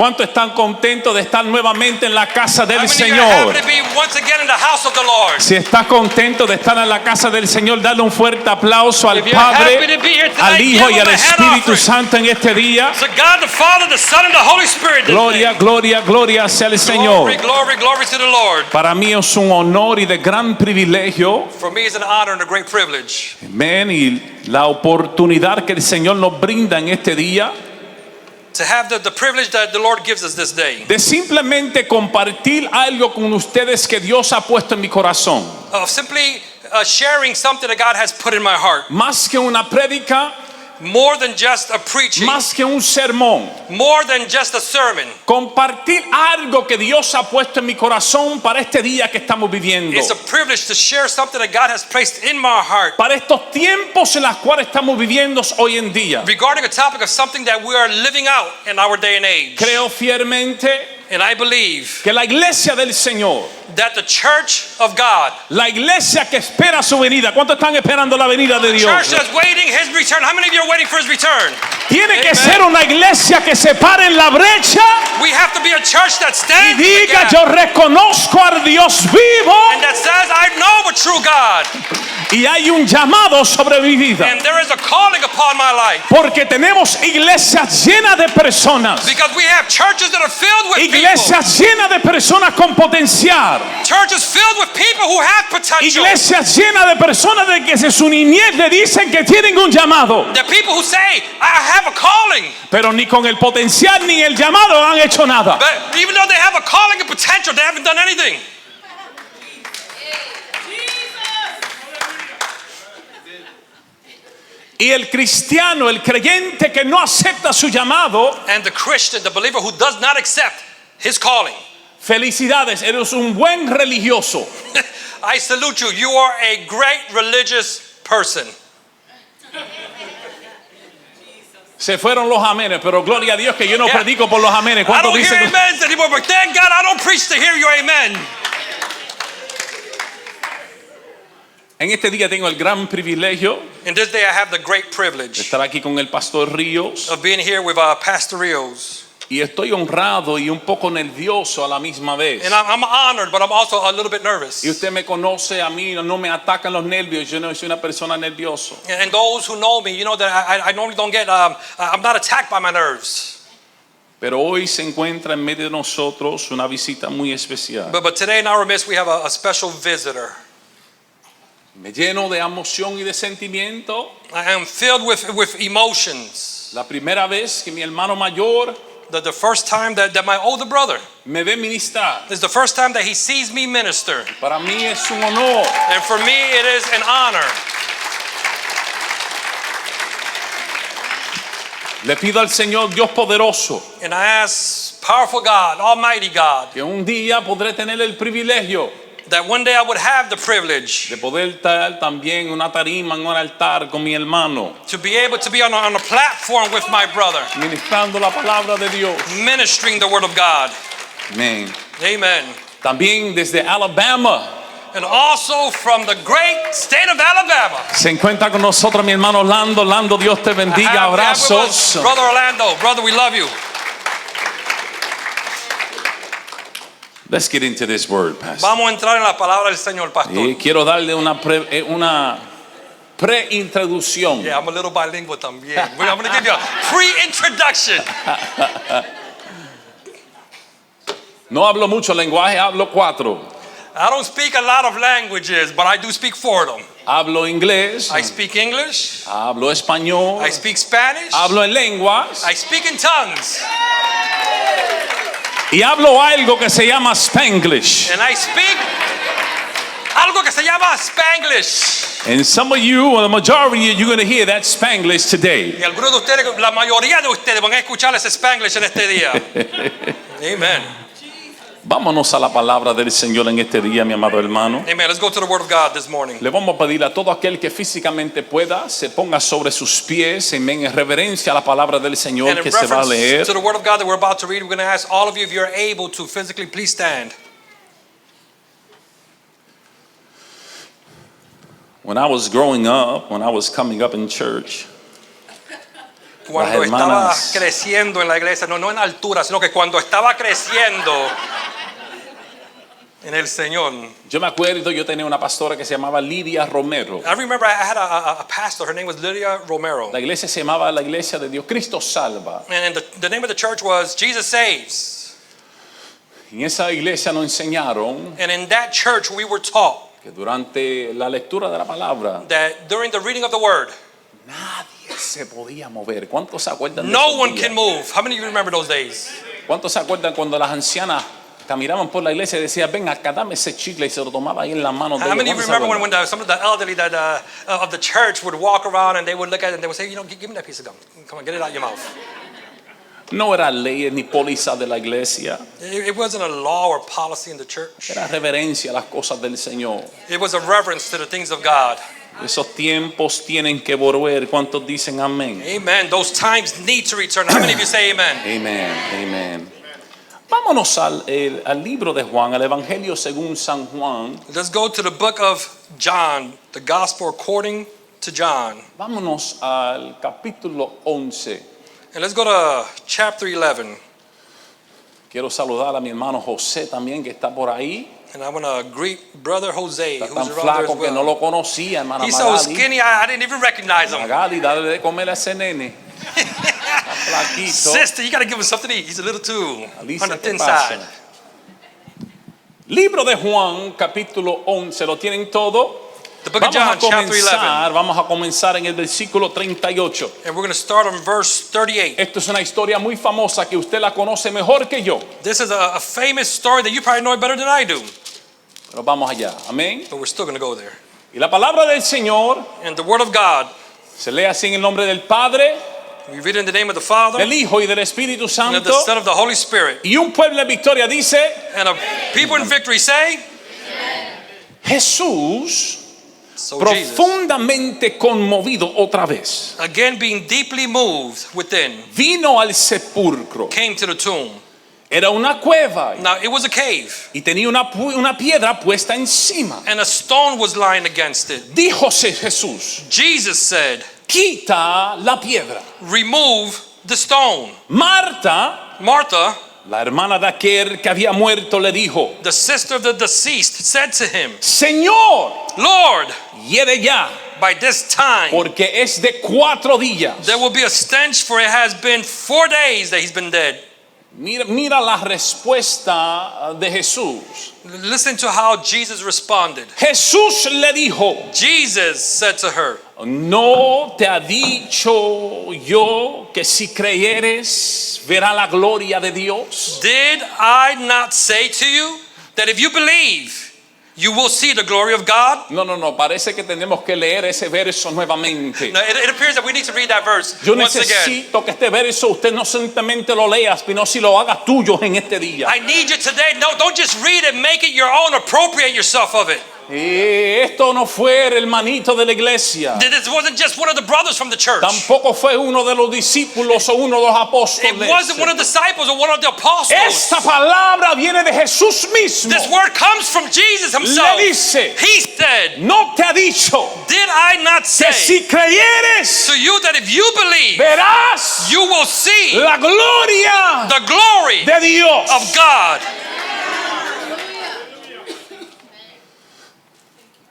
¿Cuántos están contentos de estar nuevamente en la casa How del many of you are Señor? happy to be once again in the house of the Lord? Si estás contento de estar en la casa del Señor, dale un fuerte aplauso al If you're happy Padre, to be here tonight, al Hijo give y al him a head Espíritu offering. Santo en este día. So God the Father, the Son, and the Holy Spirit. this Gloria, day. gloria, gloria sea el Señor. Glory, glory, glory to the Lord. Para mí es un honor y de gran privilegio, For me, it's an honor and a great privilege amén, y la oportunidad que el Señor nos brinda en este día to have the privilege that the Lord gives us this day de simplemente compartir algo con ustedes que Dios ha puesto en mi corazón. of simply sharing something that God has put in my heart. Más que una prédica, More than just a preaching, más que un sermón, more than just a sermon. compartir algo que Dios ha puesto en mi corazón para este día que estamos viviendo, It's a privilege to share something that God has placed in my heart para estos tiempos en los cuales estamos viviendo hoy en día. regarding a topic of something that we are living out in our day and age. Creo fielmente And I believe que la iglesia del Señor, that the church of God, la iglesia que espera su venida, ¿cuántos están esperando la venida de Dios? church that's waiting his return. How many of you are waiting for his return? Tiene que Amen. ser una iglesia que se pare en la brecha We have to be a church that y stands in the diga: gap yo reconozco al Dios vivo and that says, I know a true God, y hay un llamado sobre mi vida. and there is a calling upon my life. Porque tenemos iglesias llenas de personas, Because we have churches that are filled with people. iglesias llenas de personas con potencial, Churches filled with people who have potential. iglesias llenas de personas de que desde su niñez le dicen que tienen un llamado, The people who say, I have a calling. pero ni con el potencial ni el llamado han hecho nada. But even though they have a calling and potential, they haven't done anything. Y el cristiano, el creyente que no acepta su llamado, And the Christian, the believer who does not accept his calling, felicidades, eres un buen religioso. I salute you. You are a great religious person. Se fueron los amenes, pero gloria a Dios que yo no Yeah. predico por los amenes. I ¿Cuántos don't hear dicen? amens anymore, but thank God I don't preach to hear your amen. En este día tengo el gran privilegio And this day I have the great de privilege estar aquí con el pastor Ríos of being here with Pastor Rios. y estoy honrado y un poco nervioso a la misma vez. And I'm honored, but I'm also a little bit nervous. Y usted me conoce a mí, no me atacan los nervios, yo no soy una persona nerviosa. And those who know me, you know that I normally don't get, I'm not attacked by my nerves. Pero hoy se encuentra en medio de nosotros una visita muy especial. But today in our midst we have a special visitor. Me lleno de emoción y de sentimiento. I am filled with emotions. La primera vez que mi hermano mayor The first time that my older brother, me ve ministrar, this is the first time that he sees me minister. para mí es un honor. And for me it is an honor. Le pido al Señor Dios poderoso And I ask powerful God, Almighty God, que un día podré tener el privilegio that one day I would have the privilege de poder estar también en una tarima, en un altar con mi hermano, to be able to be on a platform with my brother, ministrando la palabra de Dios. ministering the word of God. Amén. Amen. También desde Alabama And also from the great state of Alabama, se encuentra con nosotros mi hermano Orlando. Orlando, Dios te I bendiga. have with us Abrazos. Brother Orlando. Brother, we love you. Let's get into this word, Pastor. Vamos a entrar en la palabra del Señor, pastor. Y quiero darle una pre-introducción. Yeah, I'm a little bilingual también. I'm going to give you a pre-introduction. No hablo mucho lenguaje, hablo 4. I don't speak a lot of languages, but I do speak 4 of them. Hablo inglés, I speak English, hablo español, I speak Spanish, hablo en lenguas I speak in tongues, y hablo algo que se llama Spanglish. and I speak algo que se llama Spanglish. And some of you, or the majority of you, you're going to hear that Spanglish today. Y algunos de ustedes, la mayoría de ustedes van a escuchar ese Spanglish en este día. Amen. Vámonos a la palabra del Señor en este día, mi amado hermano. Amen. Let's go to the Word of God this morning. Le vamos a pedir a todo aquel que físicamente pueda, se ponga sobre sus pies, amén, en reverencia a la palabra del Señor And in que se va a leer. reference to the Word of God that we're about to read, we're going to ask all of you if you're able to physically please stand. When I was growing up, when I was coming up in church, Cuando Las estaba hermanas. creciendo en la iglesia, no en altura, sino que cuando estaba creciendo en el Señor. Yo me acuerdo, yo tenía una pastora que se llamaba Lidia Romero. I remember I had a pastor, her name was Lydia Romero. La iglesia se llamaba la Iglesia de Dios Cristo Salva. And the name of the church was Jesus Saves. En esa iglesia nos enseñaron And in that church we were taught que durante la lectura de la palabra that during the reading of the word, nadie se podía mover. ¿Cuántos se acuerdan de no esos one días? can move. How many of you remember those days? ¿Cuántos se acuerdan cuando las ancianas caminaban por la iglesia y decían, ven acá, dame ese chicle, y se lo tomaba ahí en las manos de How ellos? many of you ¿Cuántos se remember acuerdan? when some of the elderly that, of the church would walk around and they would look at it and they would say, give me that piece of gum. Come on, get it out your mouth. No era ley ni póliza de la iglesia, It wasn't a law or policy in the church. era reverencia a las cosas del Señor. It was a reverence to the things of God. Esos tiempos tienen que volver. ¿Cuántos dicen amén? Amen. Those times need to return. How many of you say amen? Amén, amén. Vámonos al libro de Juan, al Evangelio según San Juan. Let's go to the book of John, the gospel according to John. Vámonos al capítulo 11. And let's go to chapter 11. Quiero saludar a mi hermano José también, que está por ahí. And I want to greet brother Jose, Está who's tan around there flaco as que no well. lo conocía, hermana He's so Magali. skinny, I didn't even recognize him. Magali, dale de comer a ese nene. Está flaquito. Sister, you got to give him something to eat. He's a little too Alicia, on the ¿qué thin pasa? side. Libro de Juan, capítulo 11. ¿Lo tienen todo? The book of John, chapter 11. Vamos a comenzar en el versículo 38. And we're going to start on verse 38. Esto es una historia muy famosa que usted la conoce mejor que yo. This is a famous story that you probably know it better than I do. Pero vamos allá. Amén. But we're still going to go there. Y la palabra del Señor And the word of God, se lee así en el nombre del Padre, we read in the name of the Father del Hijo y del Espíritu and of the Santo. Son of the Holy Spirit. Y un pueblo en victoria dice, And a people in victory say, Jesús, so Jesus, profundamente conmovido otra vez, again being deeply moved within, vino al sepulcro. came to the tomb. Era una cueva Now it was a cave, y tenía una piedra puesta encima. and a stone was lying against it. Dijo Jesús, Jesus said, quita la piedra. remove the stone. Marta, Martha, la hermana de aquel que había muerto, le dijo, the sister of the deceased, said to him, Señor, Lord, hiede ya, by this time porque es de 4 días. there will be a stench, for it has been 4 days that he's been dead. Mira la respuesta de Jesús. Listen to how Jesus responded. Jesús le dijo, Jesus said to her, ¿no te ha dicho yo que si creyeres verá la gloria de Dios? did I not say to you that if you believe, you will see the glory of God? No, parece que tenemos que leer ese verso nuevamente. Now, it appears that we need to read that verse Yo once again. necesito que este verso usted no simplemente lo lea, sino si lo haga tuyo en este día. I need you today. No, don't just read it, make it your own, appropriate yourself of it. Esto no fue el hermanito de la iglesia. This wasn't just one of the brothers from the church. Tampoco fue uno de los discípulos o uno de los It apóstoles. wasn't one of the disciples or one of the apostles. Esta palabra viene de Jesús mismo. This word comes from Jesus himself. Le dice, He said, no te ha dicho did I not que say si creyeres to you that if you believe, verás you will see la gloria the glory de Dios. of God?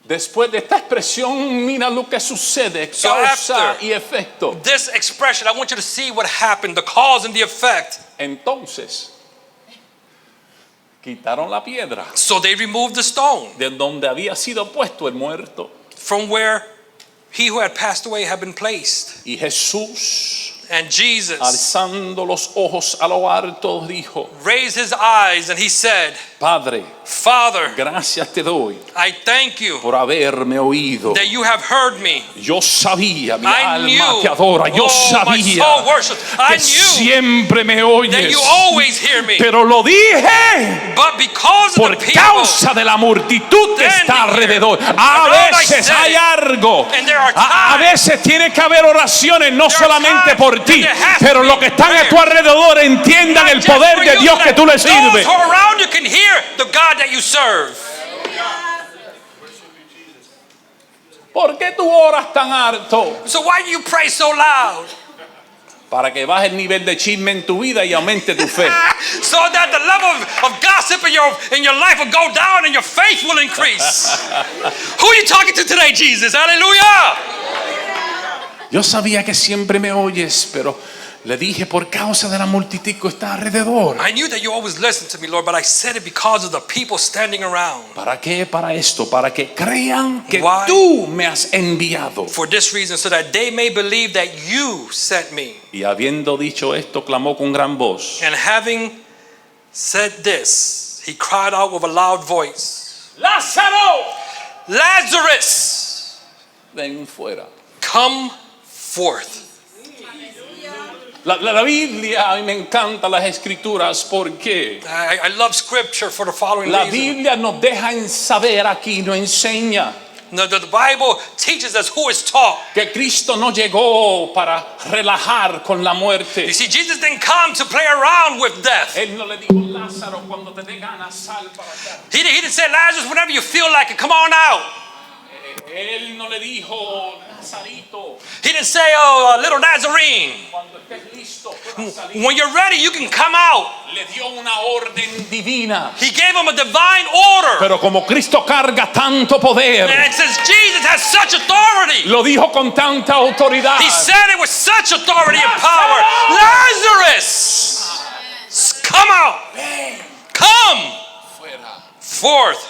Después de esta expresión, mira lo que sucede, So causa after y efecto. this expression, I want you to see what happened, the cause and the effect. Entonces, quitaron la piedra So they removed the stone de donde había sido puesto el muerto. from where he who had passed away had been placed. Y Jesús, And Jesus alzando los ojos a lo alto, dijo, raised his eyes and he said, Padre, Father, gracias te doy I thank you por haberme oído. that you have heard me. Yo sabía, mi I alma knew, te adora, yo oh, my sabía soul worships. I que knew siempre me that oyes, you always hear me. pero lo dije But because of por the people, causa de la multitud que está alrededor. A veces hay algo, a veces tiene que haber oraciones, no solamente por ti, pero los que están a tu alrededor entiendan el poder de Dios que tú le sirves. those who are around you can hear the God that you serve. ¿Por qué tú oras tan alto? So why do you pray so loud? para que baje el nivel de chisme en tu vida y aumente tu fe. So that the level of gossip in your life will go down and your faith will increase. Who are you talking to today, Jesus? Hallelujah. Yo sabía que siempre me oyes, pero le dije por causa de la multitud que está alrededor. I knew that you always listened to me, Lord, but I said it because of the people standing around. ¿Para qué? Para esto, para que crean que Why? tú me has enviado. For this reason, so that they may believe that you sent me. Y habiendo dicho esto, clamó con gran voz. And having said this, he cried out with a loud voice, ¡Lázaro! Lazarus, Ven fuera. come forth. La Biblia, a mí me encantan las escrituras porque I love scripture for the following la reason. Biblia nos deja en saber aquí, nos enseña The Bible teaches us who is taught. que Cristo no llegó para relajar con la You muerte. see, Jesus didn't come to play around with death. Él no le dijo, Lázaro, cuando te dé ganas, sal para acá. He didn't say, Lazarus, whenever you feel like it, come on out. Él no le dijo, Nazarito, He didn't say, oh, little Nazarene, cuando estés listo, puedas salir. when you're ready, you can come out. Le dio una orden divina. He gave him a divine order. Pero como Cristo carga tanto poder, And since Jesus has such authority, lo dijo con tanta autoridad. he said it with such authority and power. Lazarus, come out. Come forth.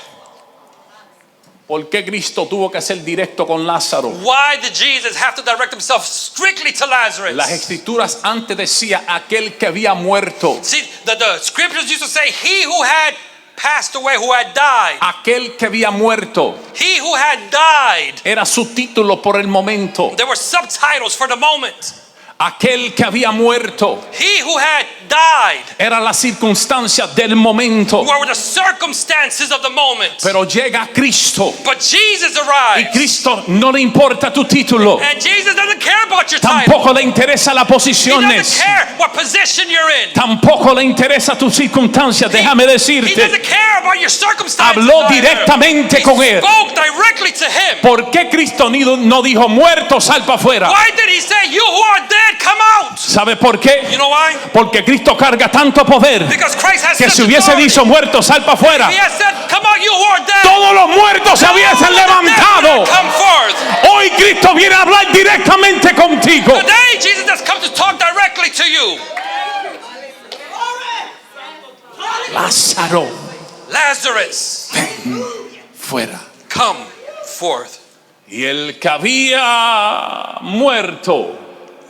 ¿Por qué Cristo tuvo que ser directo con Lázaro? Why did Jesus have to direct himself strictly to Lazarus? Las escrituras antes decía aquel que había muerto, See, the scriptures used to say, he who had passed away, who had died. aquel que había muerto He who had died. era su título por el momento. There were subtitles for the moment. Aquel que había muerto He who had died era la circunstancia del momento. were the circumstances of the moment. Pero llega Cristo But Jesus y arrived. Cristo no le importa tu título, And Jesus doesn't care about your title. tampoco le interesa las He posiciones, doesn't care what position you're in. tampoco le interesa tus circunstancias. Déjame He decirte, doesn't care about your circumstances. habló either. directamente He con él. spoke directly to him. ¿Por qué Cristo no dijo muerto, sal para afuera? Why did he say, you who are dead, come out? ¿Sabe por qué? You know why? Porque Cristo carga tanto poder Because Christ has que such si hubiese authority. dicho muerto, sal para afuera, He has said, come out, you who are dead. todos los muertos se hubiesen All of the dead levantado. come forth. Hoy Cristo viene a hablar directamente contigo. Today, Jesus has come to talk directly to you. Lázaro, Lazarus, fuera. come forth. Y el que había muerto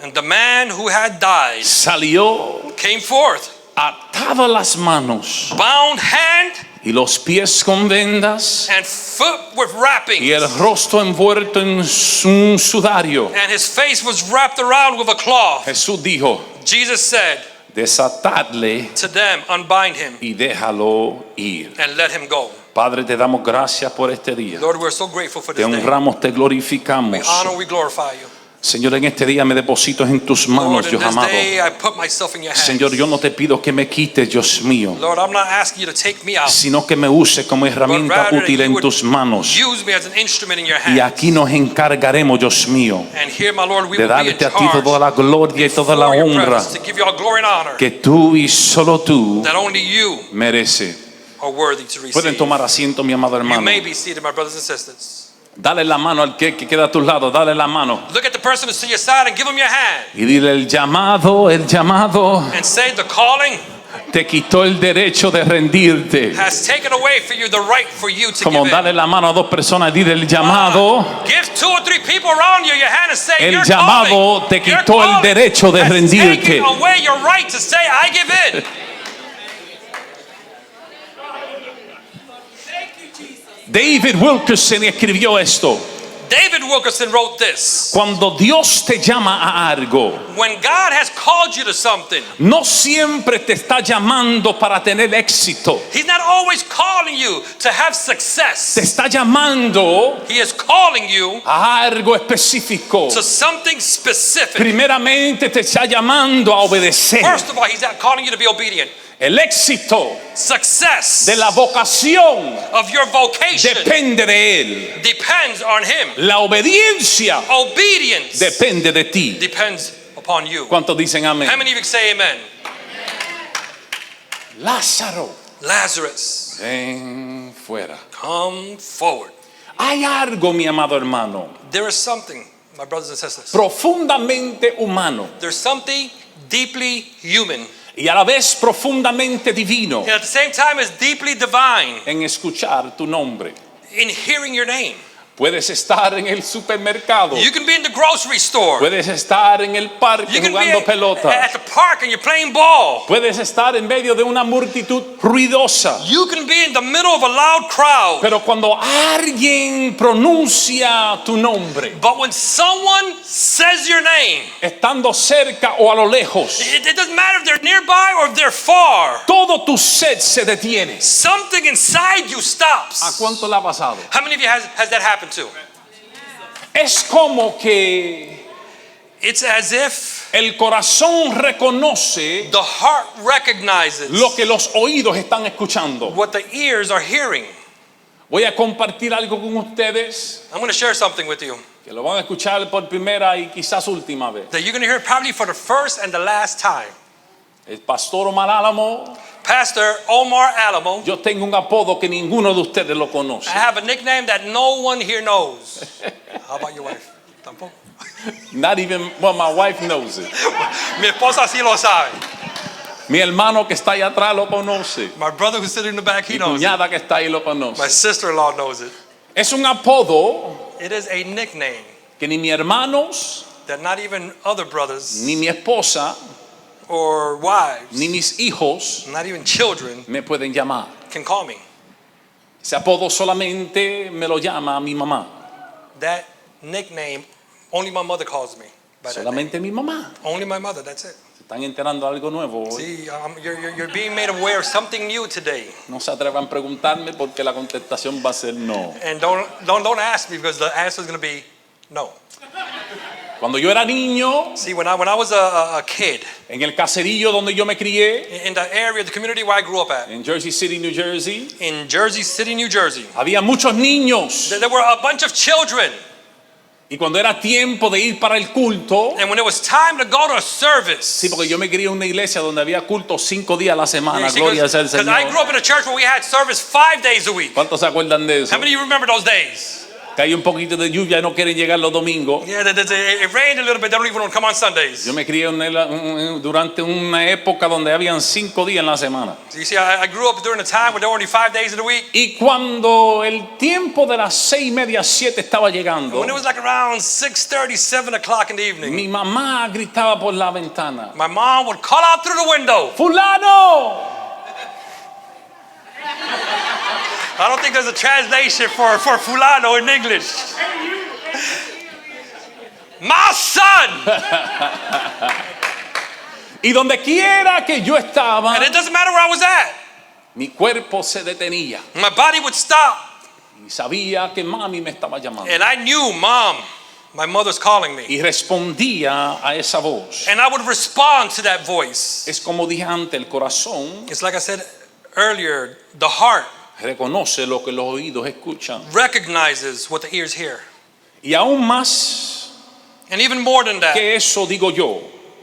And the man who had died salió came forth, atado las manos bound hand y los pies con vendas and foot with y wrappings. el rostro envuelto en un sudario. And his face was wrapped around with a cloth. Jesús dijo, Jesus said desatadle to them, unbind him y déjalo ir. and let him go. Padre, te damos gracias por este día. Lord, we're so grateful for Te this day. honramos, te We glorificamos. honor, we glorify you. Señor, en este día me deposito en tus manos, Lord, in Dios this amado. day I put myself in your hands. Señor, yo no te pido que me quites, Dios mío, Lord, I'm not asking you to take me out, sino que me use como but herramienta rather that útil you en would tus manos. use me as an instrument in your Y hands. aquí nos encargaremos, Dios mío, And here, my Lord, we de will be in darte a ti charge toda la gloria y toda la for your honra presence, to give you all glory and honor que tú y solo tú that only you mereces. are worthy to Pueden receive. tomar asiento, mi amado You hermano. may be seated, my brothers and sisters. Dale la mano al que queda a tu lado, dale la mano. Look at the person who's to your side and give him your hand. Y dile el llamado And say, the calling te quitó el derecho de rendirte. has taken away for you the right for you to Como give dale in. la mano a dos personas, dile el llamado. Give 2 or 3 people around you your hand and say, El your llamado calling, te your quitó el calling derecho de has rendirte. taken away your right to say, I give in. David Wilkerson escribió esto. David Wilkerson wrote this. Cuando Dios te llama a algo, When God has called you to something, no siempre te está llamando para tener éxito. He's not always calling you to have Te success. está llamando He is calling you a algo específico. to something specific. Primeramente te está llamando a obedecer. First of all, He's not calling you to be obedient. El éxito Success de la vocación of your vocation depende de Él. depends on Him. La obediencia Obedience depende de ti. depends upon upon you. ¿Cuántos dicen amén? How many of you say amen? Lázaro, Lazarus, ven fuera. come forward. Hay algo, mi amado hermano, There is something, my brothers and sisters. profundamente humano There's something deeply human. y a la vez profundamente divino And at the same time, it's deeply divine en escuchar tu nombre. in hearing your name. Puedes estar en el supermercado, You can be in the grocery store. puedes estar en el parque You can be jugando pelota, at the park and you're playing ball. puedes estar en medio de una multitud ruidosa. You can be in the middle of a loud crowd. Pero cuando alguien pronuncia tu nombre, But when someone says your name, estando cerca o a lo lejos, it doesn't matter if they're nearby or if they're far. todo tu ser se detiene. Something inside you ¿A stops. cuánto le ha pasado? How many of you has that happened to? Es como que It's as if el corazón reconoce the heart recognizes lo que los oídos están escuchando. what the ears are hearing. Voy a compartir algo con ustedes I'm going to share something with you que lo van a escuchar por primera y quizás última vez. that you're going to hear probably for the first and the last time. El pastor Omar Álamo, Pastor Omar Alamo, yo tengo un apodo que ninguno de ustedes lo conoce. I have a nickname that no one here knows. How about your wife? Tampoco. Not even, well, my wife knows it. Mi esposa sí lo sabe. Mi hermano que está allá atrás lo conoce. My brother who's sitting in the back, he Mi knows it. cuñada que está ahí lo My conoce. sister-in-law knows it. Es un apodo It is a nickname que ni mis hermanos, that not even other brothers ni mi esposa, or wives, ni mis hijos not even children me pueden llamar. can call me. Ese apodo solamente me lo llama mi mamá. That nickname, only my mother calls me by that name. Solamente mi mamá. Only my mother, that's it. Se están enterando de algo nuevo hoy. See, you're being made aware of something new today. No se atrevan a preguntarme porque la contestación va a ser no. And don't ask me because the answer is going to be no. Cuando yo era niño, See, when I was a kid, en el caserío donde yo me crié, in the area, the community where I grew up at, en Jersey City, New Jersey, in Jersey City, New Jersey, había muchos niños. there were a bunch of children. Y cuando era tiempo de ir para el culto, And when it was time to go to a service, sí, porque yo me crié en una iglesia donde había culto 5 días a la semana, gloria sea al because I grew Señor. up in a church where we had service 5 days a week. ¿Cuántos se acuerdan de eso? How many of you remember those days? Que hay un poquito de lluvia y no quieren llegar los domingos. Yeah, it rained a little bit. They don't even want to come on Sundays. Yo me crié durante una época donde habían 5 días en la semana. So you see, I grew up during a time where there were only 5 days in the week. Y cuando el tiempo de las 6:30, 7 estaba llegando, When it was like around 6:30, 7 o'clock in the evening, mi mamá gritaba por la ventana: my mom would call out through the window. ¡Fulano! I don't think there's a translation for fulano in English. My son! Y donde quiera que yo estaba, And it doesn't matter where I was at. mi cuerpo se detenía. My body would stop. Y sabía que mami me estaba llamando. And I knew, Mom, my mother's calling me. Y respondía a esa voz. And I would respond to that voice. Es como dije antes, el corazón It's like I said earlier, the heart reconoce lo que los oídos escuchan. recognizes what the ears hear. Y aún más And even more than that, que eso digo yo,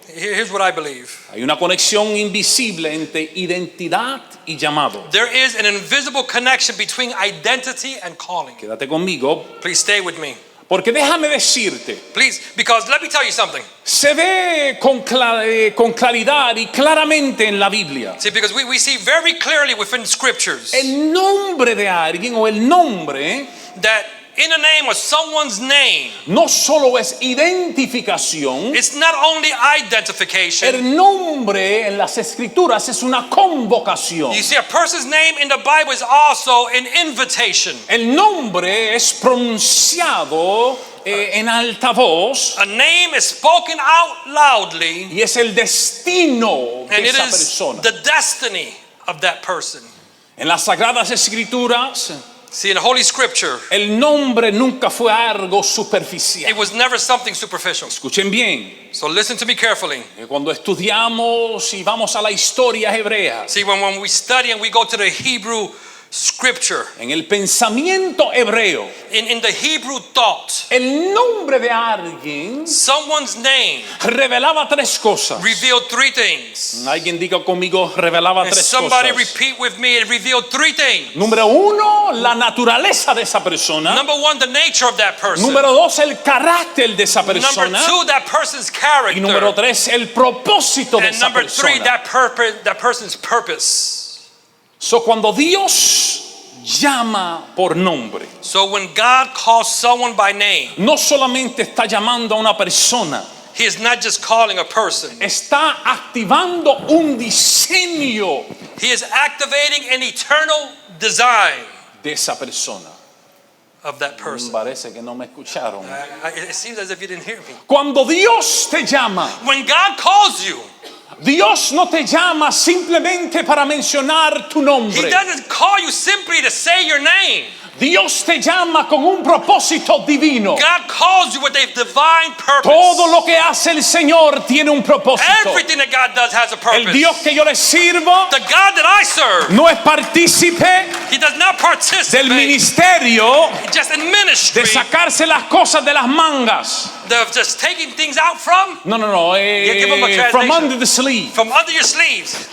here's what I believe. hay una conexión invisible entre identidad y llamado. There is an invisible connection between identity and calling. Quédate conmigo, Please stay with me. porque déjame decirte, Please, because let me tell you something. se ve con claridad y claramente en la Biblia See, because we see very clearly within scriptures el nombre de alguien o el nombre that in the name of someone's name, no solo es identificación, it's not only identification. el nombre en las escrituras es una convocación. You see, a person's name in the Bible is also an invitation. El nombre es pronunciado en alta voz A name is spoken out loudly, y es el destino de and it esa is persona. the destiny of that person. En las sagradas escrituras, See, in the Holy Scripture, el nombre nunca fue algo superficial. it was never something superficial. Escuchen bien, So listen to me carefully. cuando estudiamos y vamos a la historia hebrea, See, when we study and we go to the Hebrew scripture, en el pensamiento hebreo, in the Hebrew thought, el nombre de alguien someone's name revelaba tres cosas. revealed three things. Alguien diga conmigo, revelaba And tres somebody cosas. repeat with me, it revealed three things. Número uno, la naturaleza de esa persona. Number one, the nature of that person. Número dos, el carácter de esa Number persona. two, that person's Y número character. tres, el propósito de And esa number three, persona. that person's purpose. So, cuando Dios llama por nombre, So when God calls someone by name, no solamente está llamando a una persona, He is not just calling a person. está activando un diseño He is activating an eternal design de esa persona. of that person. Parece que no me escucharon. It seems as if you didn't hear me. Cuando Dios te llama, When God calls you, Dios no te llama simplemente para mencionar tu He nombre. doesn't call you simply to say your name. Dios te llama con un propósito divino. God calls you with a divine purpose. Todo lo que hace el Señor tiene un propósito. Everything that God does has a El purpose. Dios que yo le sirvo The God that I serve, no es partícipe He does not del participate ministerio just in de ministry, sacarse las cosas de las mangas. of just taking things out from No, give him a from translation. under the sleeve. under your sleeves.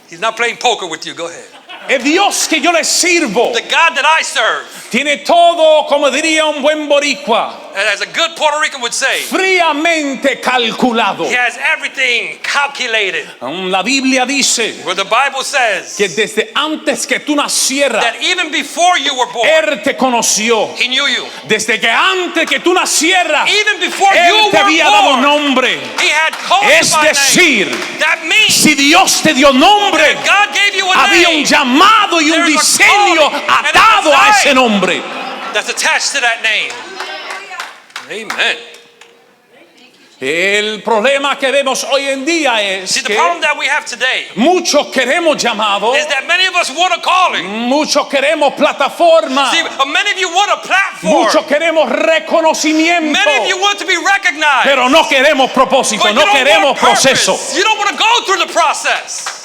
He's not playing poker with you. Go ahead. El Dios que yo le sirvo The God that I serve, tiene todo, como diría un buen boricua, as a good Puerto Rican would say, fríamente calculado. He has everything calculated. La Biblia dice Where the Bible says que desde antes que tú nacieras, that even before you were born, Él te conoció. He knew you. Desde que antes que tú nacieras, Even before Él you te were había dado born, nombre. He had called Es you by decir, name. That means si Dios te dio nombre, God gave you a había un name llamado y un There's a diseño calling and a atado a ese design. nombre. that's attached to that name. Amen. El problema que vemos hoy en día es See, the que problem that we have today muchos queremos llamados, is that many of us want a calling. muchos queremos plataforma, See, many of you want a platform. muchos queremos reconocimiento, Many of you want to be recognized. pero no queremos propósito, but you no don't queremos want a purpose. proceso. You don't want to go through the process.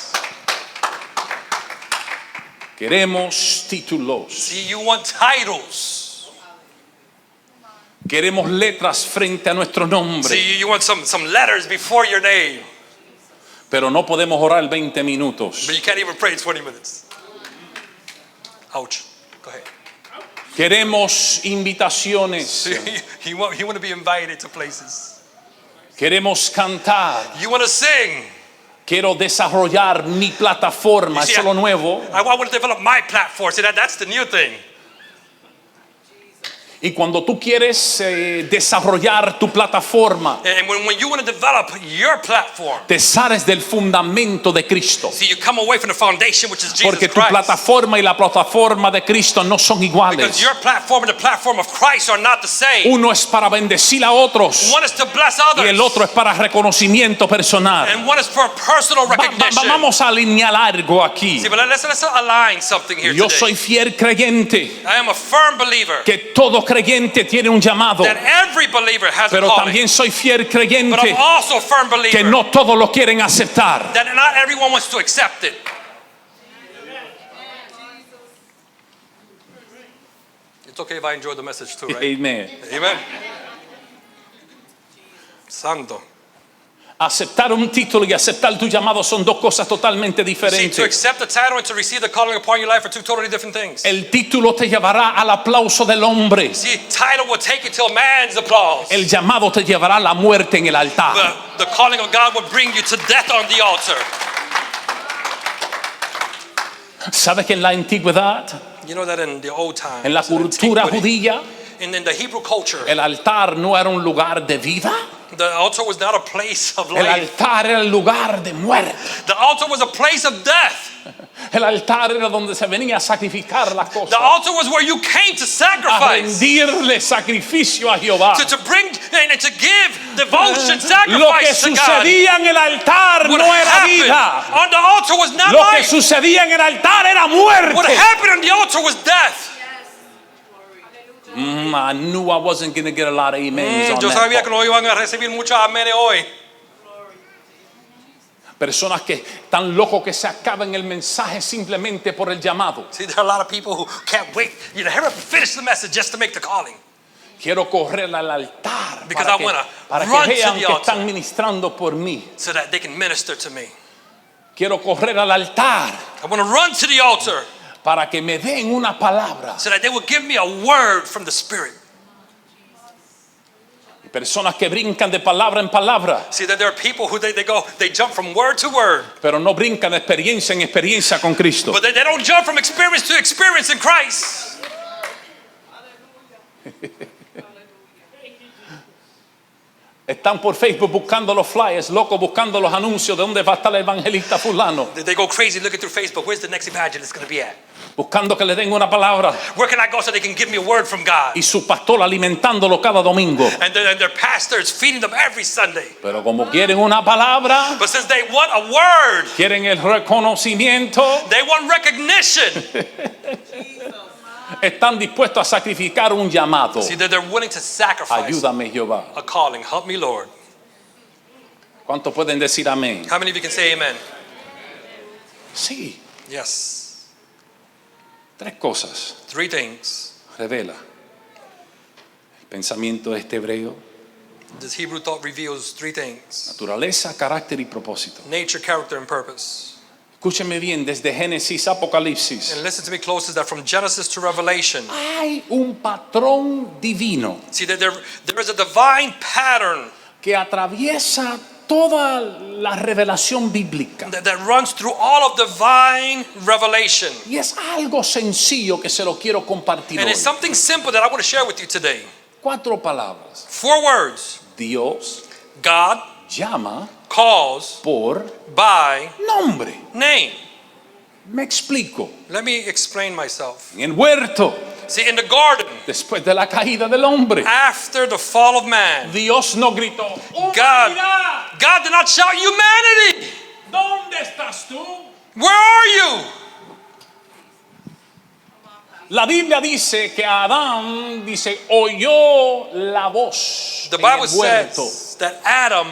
Queremos títulos, See, you want titles. queremos letras frente a nuestro nombre, See, you want some letters before your name. pero no podemos orar 20 minutos. But you can't even pray 20 minutes. Ouch. Go ahead. Queremos invitaciones, See, you want to be invited to places. queremos cantar, You want to sing. quiero desarrollar mi plataforma, You see, eso es lo nuevo. I want to develop my platform. See, that's the new thing. Y cuando tú quieres desarrollar tu plataforma, And when you want to develop your platform, te sales del fundamento de Cristo. see, you come away from the foundation, which is Jesus Porque tu Christ. plataforma y la plataforma de Cristo no son Because iguales. your platform and the platform of Christ are not the same. Uno es para bendecir a otros One is to bless y others, el otro es para reconocimiento personal. and one is for personal recognition. Vamos a alinear algo aquí. See, but let's align something here Yo today. soy fiel creyente I am a firm believer que todo creyente tiene un llamado, that every believer has a pero calling. también soy fiel But creyente I'm also a firm believer que no todos lo quieren aceptar. that not everyone wants to accept it. It's okay if I enjoy the message too, right? Amen. Amen. Santo. Aceptar un título y aceptar tu llamado son dos cosas totalmente See, to diferentes. accept the title and to receive the calling upon your life are two totally different things. El título te llevará al aplauso del hombre. See, title will take you to a man's applause. El llamado te llevará a la muerte en el altar. The calling of God will bring you to death on the altar. ¿Sabes que en la antigüedad, You know that in the old times, en la cultura judía, in the Hebrew culture, el altar no era un lugar de vida? the altar was not a place of El life. altar era el lugar de muerte. The altar was a place of death. El altar era donde se venía a sacrificar las The cosas, altar was where you came to a sacrifice, rendirle sacrificio a Jehová. to bring and to give devotion, Lo que sacrifice to God. sucedía en el altar What no era happened vida. on the altar was not Lo que life. sucedía en el altar era What muerte. happened on the altar was death. I knew I wasn't going to get a lot of amens on Yo that sabía part. que no iban a recibir muchos amenes hoy. Personas que están locos que se acaben el mensaje simplemente por el llamado. See, there are a lot of people who can't wait. You know, hurry up and finish the message just to make the calling. Quiero correr al altar Because para I que, wanna para run que to vean the que altar. están ministrando por mí. So that they can minister to me. Quiero correr al altar I want to run to the altar para que me den una palabra. so that they will give me a word from the Spirit. Personas que brincan de palabra en palabra, See, that there are people who they jump from word to word, pero no brincan de experiencia en experiencia con Cristo. but they don't jump from experience to experience in Christ. Están por Facebook buscando los flyers, locos buscando los anuncios de dónde va a estar el evangelista fulano, They go crazy looking through Facebook. Where's the next evangelist going to be at? buscando que le den una palabra, Where can I go so they can give me a word from God? y su pastor alimentándolo cada domingo. And their pastor is feeding them every Sunday. Pero como quieren una palabra, But since they want a word, quieren el reconocimiento, they want recognition. están dispuestos a sacrificar un llamado. See, that they're willing to sacrifice Ayúdame, Jehová. a calling. Help me, Lord. ¿Cuántos pueden decir amén? How many of you can say amen? Sí, Yes. 3 cosas. 3 things. Revela. El pensamiento de este hebreo, This Hebrew thought reveals 3 things: naturaleza, carácter y propósito. nature, character, and purpose. Escúcheme bien, desde Génesis a Apocalipsis. And listen to me close, is that from Genesis to Revelation, Hay un patrón divino see that there is a divine pattern que atraviesa toda la revelación bíblica. that runs through all of divine revelation. Y es algo sencillo que se lo quiero compartir And hoy. it's something simple that I want to share with you today. 4 palabras. 4 words. Dios God llama calls por by nombre. name. Me explico. Let me explain myself. En el huerto, See, in the garden, después de la caída del hombre, after the fall of man, Dios no gritó: God "Humanidad, did not shout, humanity, ¿dónde estás tú?" where are you? La Biblia dice que Adán oyó la voz The en Bible el huerto, says that Adam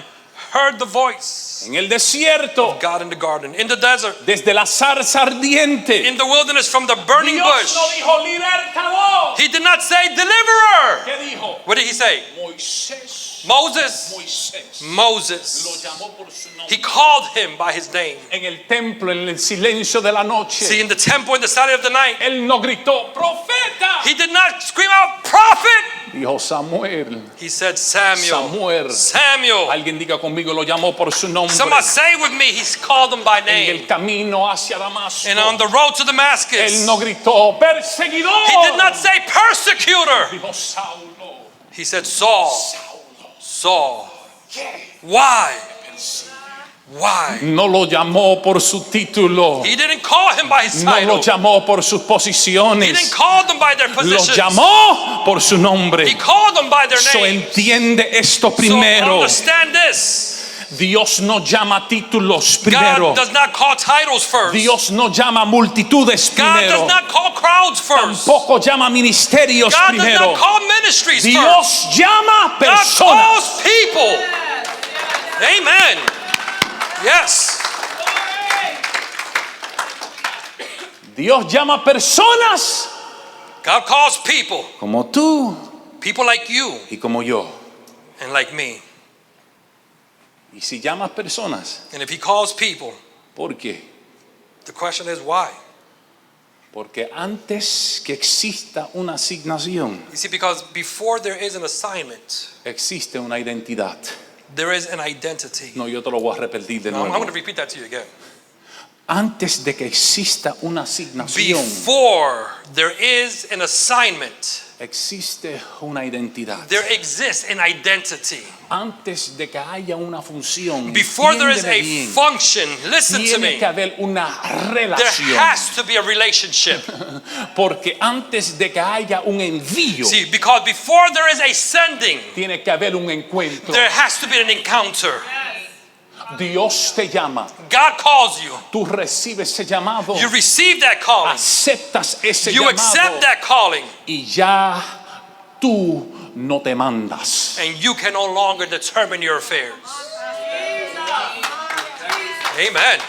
heard the voice en el desierto, of God in the garden, in the desert, desde la zarza ardiente. in the wilderness, from the burning Dios bush. no dijo libertador. He did not say deliverer. ¿Qué dijo? What did he say? Moisés. Moses. Moisés lo Moses. llamó por su nombre. He called him by his name. En el templo, en el silencio de la noche, See, in the temple, in the silence of the night, él no gritó: "Profeta". he did not scream out, prophet. Dijo: "Samuel". He said, Samuel. Samuel. Samuel. Alguien diga conmigo, lo llamó por su nombre. Somebody say with me, he's called him by En name. el camino hacia Damasco, And on the road to él Damascus, no gritó: "Perseguidor". he did not say persecutor. Dijo: "Saulo, He said, Saul, Saulo, Saul. ¿qué Why? me persigue?" Why? No lo llamó por su título, He didn't call him by his no lo title. llamó por sus He didn't posiciones, call them by their lo positions. llamó por su nombre. He called them by their So name. entiende esto So primero. understand this. Dios no llama títulos primero. God does not call titles first. Dios no llama multitudes God primero. does not call crowds first. Tampoco llama ministerios God does primero. not call ministries first. Dios llama God personas. calls people. Amen. Yes. Dios llama personas God calls people. como tú People like you y como yo. and like me. Y si llamas personas, And if he calls people, ¿por qué? the question is why? Porque antes que exista una asignación, You see, because before there is an assignment, existe una identidad. there is an identity. No, yo te lo voy a repetir de Now, I'm nuevo. going to repeat that to you again. Antes de que exista una asignación, Before there is an assignment, existe una identidad. there exists an identity. Antes de que haya una función, Before there is entiéndeme a bien, function, listen to tiene me, que haber una there relación. has to be a relationship. Porque antes de que haya un envío, See, because before there is a sending, tiene que haber un encuentro. there has to be an encounter. Dios te llama, God calls you. tú recibes ese llamado, You receive that calling. aceptas ese You accept llamado that calling. y ya tú no te mandas. And you can no longer determine your affairs. Amen.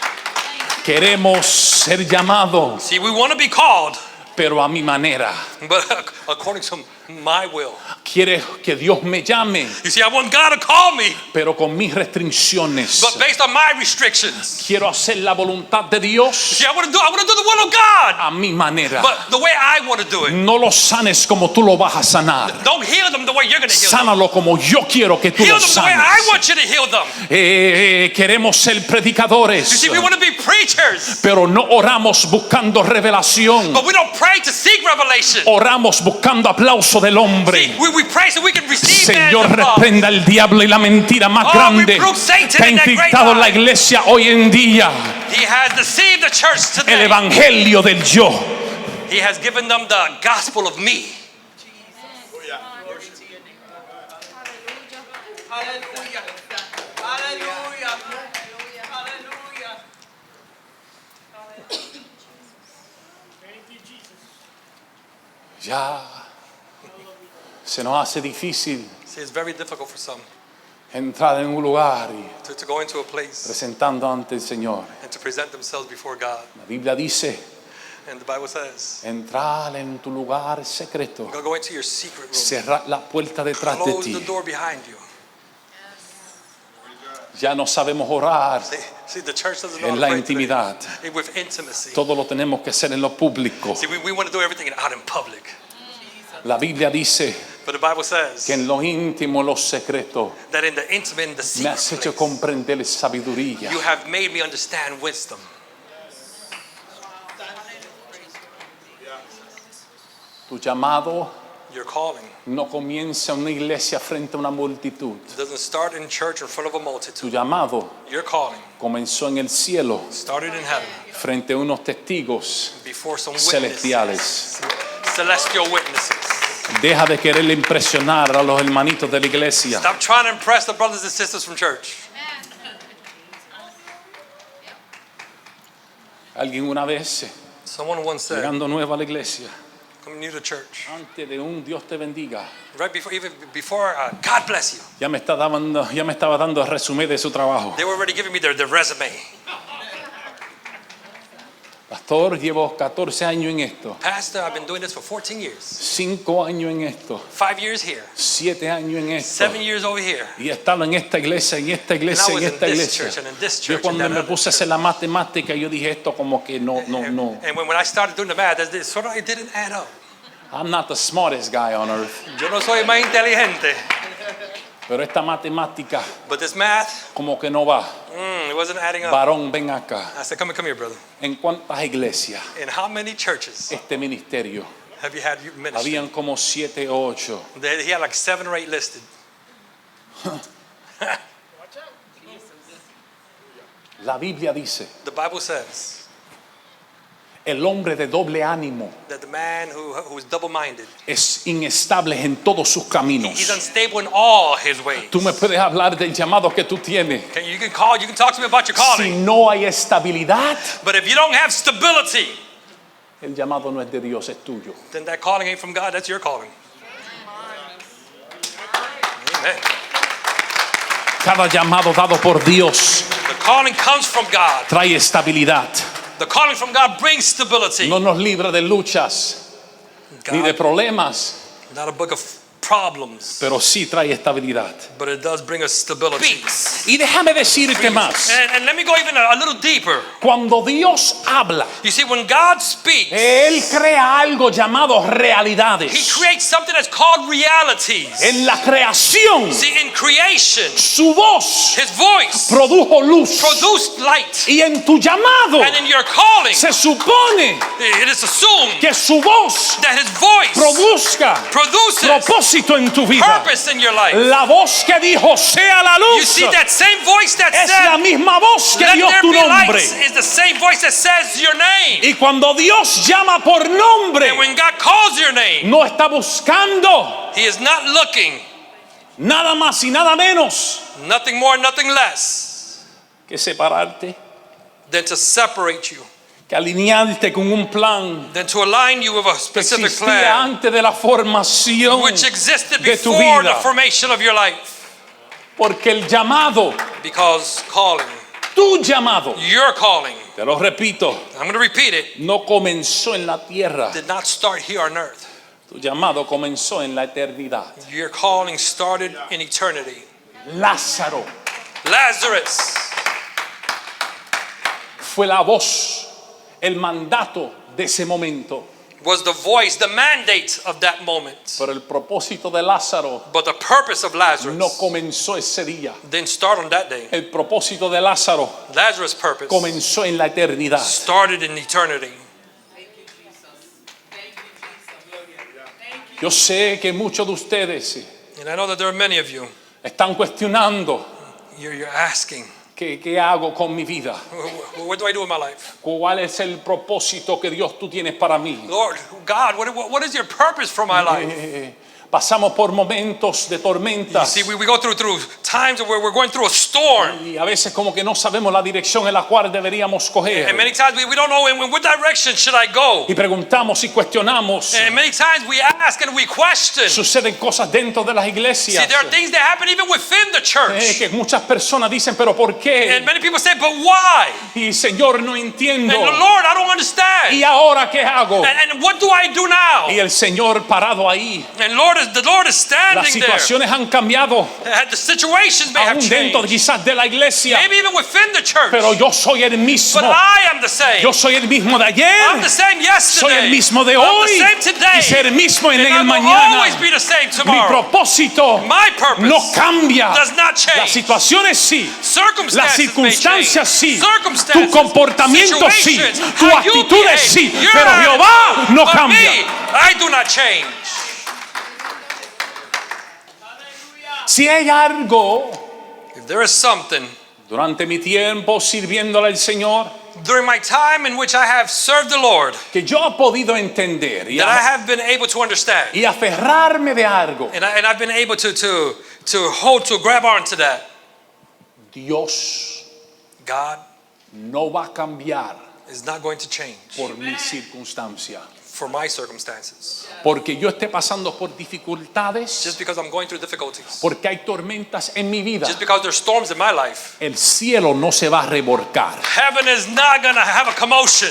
Queremos ser llamados, See, we want to be called, pero a mi manera. but according to my will. Quiere que Dios me llame, You see, I want God to call me, pero con mis restricciones. but based on my restrictions. Quiero hacer la voluntad de Dios See, I want to do the will of God, a mi manera. but the way I want to do it. No lo sanes como tú lo vas a sanar. Don't heal them the way you're going to heal them. Sánalo como yo quiero que tú Heal lo them the way sanes. I want you to heal them. Queremos ser You predicadores, see, we want to be preachers, pero no oramos buscando revelación. but we don't pray to seek revelation. Oramos buscando aplauso del hombre. See, we pray so we can receive Señor, man's applause. reprenda el diablo y la mentira más Oh, grande reprove Satan que ha and that great infiltrado la lie. iglesia hoy en día. He has deceived the church El today. evangelio del yo. He has given them the gospel of me. Hallelujah. Hallelujah. Hallelujah. Ya se nos hace difícil See, it's very difficult for some entrar en un lugar y to go into a place presentando ante el Señor. and to present themselves before God. La Biblia dice, And the Bible says, entrar en tu lugar secreto, go into your secret room. cerrar la puerta detrás de Close the ti. door behind you. Ya no sabemos orar See, the church doesn't know how en to la pray today. intimidad. With intimacy. Todo lo tenemos que hacer en lo público. See, we want to do everything out in public. La Biblia dice But the Bible says que en lo íntimo, lo secreto, that in the intimate, in the me has secret hecho place, comprender sabiduría. you have made me understand wisdom. Tu llamado Your calling no comienza en una iglesia frente a una multitud. doesn't start in church in front of a Tu multitude. llamado Your calling comenzó en el cielo started in heaven frente a unos testigos before some celestiales. witnesses, celestial witnesses. Deja de quererle impresionar a los hermanitos de la iglesia. Stop trying to impress the brothers and sisters from church. Alguien una vez, Someone once said, llegando nuevo a la iglesia, come new to church, antes de un Dios te bendiga, right before, even before, God bless you. ya me estaba dando el resumen de su trabajo. They were already giving me their resume. Pastor, llevo 14 años en esto, Pastor, I've been doing this for 14 years. 5 años en esto, 5 years here, 7 años en esto. 7 years over here. Y he estado en esta iglesia, en esta And iglesia, I was en in esta this iglesia. church and in this Yo church. cuando and me that puse a other hacer la matemática, yo dije esto como que no. And when I started doing the math, it sort of it didn't add up. I'm not the smartest guy on earth. Yo no soy más inteligente, Pero esta matemática but this math, como que no va. it wasn't adding up. Varón, ven acá. I said, come here, brother. ¿En cuántas iglesias In how many churches este ministerio? have you had you ministry? Habían como 7 o 8. He had like 7 or 8 listed. La Biblia dice, The Bible says el hombre de doble ánimo that the man who is double-minded, es inestable en todos sus caminos. he's unstable in all his ways. Tú me puedes hablar del llamado que tú tienes. You can talk to me about your Si calling, no hay estabilidad, but if you don't have stability, el llamado no es de Dios, es tuyo. then that calling ain't from God. That's your calling. Amen. Cada llamado dado por Dios The calling comes from God. trae estabilidad. The calling from God brings stability. No nos libra de luchas ni de God, problemas, not a book of problems, pero sí trae estabilidad. but it does bring us stability. Y déjame decirte más. And let me go even a little deeper. Cuando Dios habla, You see, when God speaks, Él crea algo llamado He realidades. creates something that's called realities. En la creación, See, in creation, su voz His voice produjo luz. produced light. Y en tu llamado And in your calling, se supone it is assumed que su voz that His voice produzca produces propósito en tu vida. purpose in your life. La voz que dijo sea la You luz see, that same voice that es la said, misma voz que let dio there tu be light, nombre. is the same voice that says your name. Y cuando Dios llama por nombre, And when God calls your name, no está buscando He is not looking, nada más y nada menos nothing more, nothing less, que separarte, than to separate you, que alinearte con un plan than to align you with a que specific existía plan, antes de la formación which existed de tu before the vida. formation of your life. Porque el llamado Because calling Tu llamado, Your calling, te lo repito, I'm going to repeat it, no comenzó en la tierra. did not start here on earth. Tu llamado comenzó en la eternidad. Your calling started in eternity. Lázaro Lazarus fue la voz, el mandato de ese momento. was the voice, the mandate of that moment. Pero el propósito de Lázaro But the purpose of Lazarus no comenzó ese día. didn't start on that day. El propósito de Lázaro Lazarus' purpose comenzó en la eternidad. started in eternity. Thank you, Jesus. Thank you, Jesus. Thank you. Yo sé que muchos de ustedes And I know that there are many of you, están cuestionando you're asking, qué hago con mi vida. what do I do with my life? ¿Cuál es el propósito que Dios tú tienes para mí? Lord, God, what is your purpose for my life? Pasamos por momentos de You tormentas see, we go through times where we're going through a storm. y a veces como que no sabemos la dirección en la cual deberíamos coger. And many times we don't know in what direction should I go. Y preguntamos y cuestionamos. And many times we ask and we question. Suceden cosas dentro de las See, iglesias there are things that happen even within the church. que muchas personas dicen, pero ¿por And qué? many people say, but why? Y Señor, no entiendo. And Lord, I don't understand. ¿Y ahora qué hago? And what do I do now? Y el Señor parado ahí. And the Lord is Las standing there. situaciones han cambiado, The situations may have aún dentro changed. quizás de la iglesia, Maybe even within the church. pero yo soy el mismo. But I am the same. Yo soy el mismo de I'm ayer, the same soy yesterday. el mismo de I'm hoy the same today. y ser el mismo en And el I will mañana. always be the same Mi tomorrow. propósito My purpose no cambia. does not change. Las situaciones sí, Circumstances las may circunstancias change. sí, Circumstances, tu comportamiento sí, situations, tu how you actitudes behave, sí, your pero Jehová no but cambia. me, I do not change. Si hay algo If there is something durante mi tiempo sirviéndole al Señor during my time in which I have served the Lord que yo he podido entender that I have been able to understand, y aferrarme de algo, and I've been able to grab onto that, Dios God no va a cambiar is not going to change por mi circunstancia. for my circumstances. Porque yo esté pasando por dificultades, Just because I'm going through difficulties, porque hay tormentas en mi vida, just because there's storms in my life, el cielo no se va a revolcar. heaven is not going to have a commotion.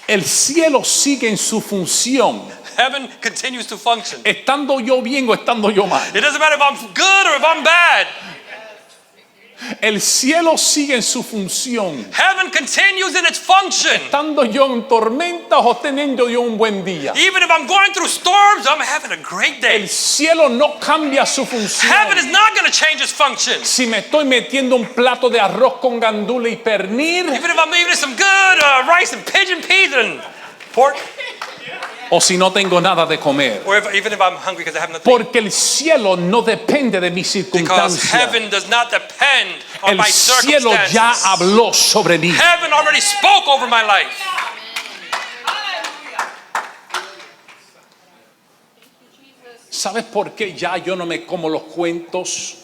El cielo sigue en su función, Heaven continues to function. estando yo bien o estando yo mal. It doesn't matter if I'm good or if I'm bad. El cielo sigue en su función, Heaven continues in its function. estando yo en tormentas o teniendo yo un buen día. Even if I'm going through storms, I'm having a great day. El cielo no cambia su función. Heaven is not going to change its function. Si me estoy metiendo un plato de arroz con gandula y pernil, Even if I'm eating some good rice and pigeon peas and pork, o si no tengo nada de comer. or even if I'm hungry because I have nothing. Porque el cielo no depende de mis Because circunstancias. heaven does not depend on El my cielo circumstances. ya habló sobre mí. Heaven already spoke over my life. ¿Sabes por qué ya yo no me como los cuentos?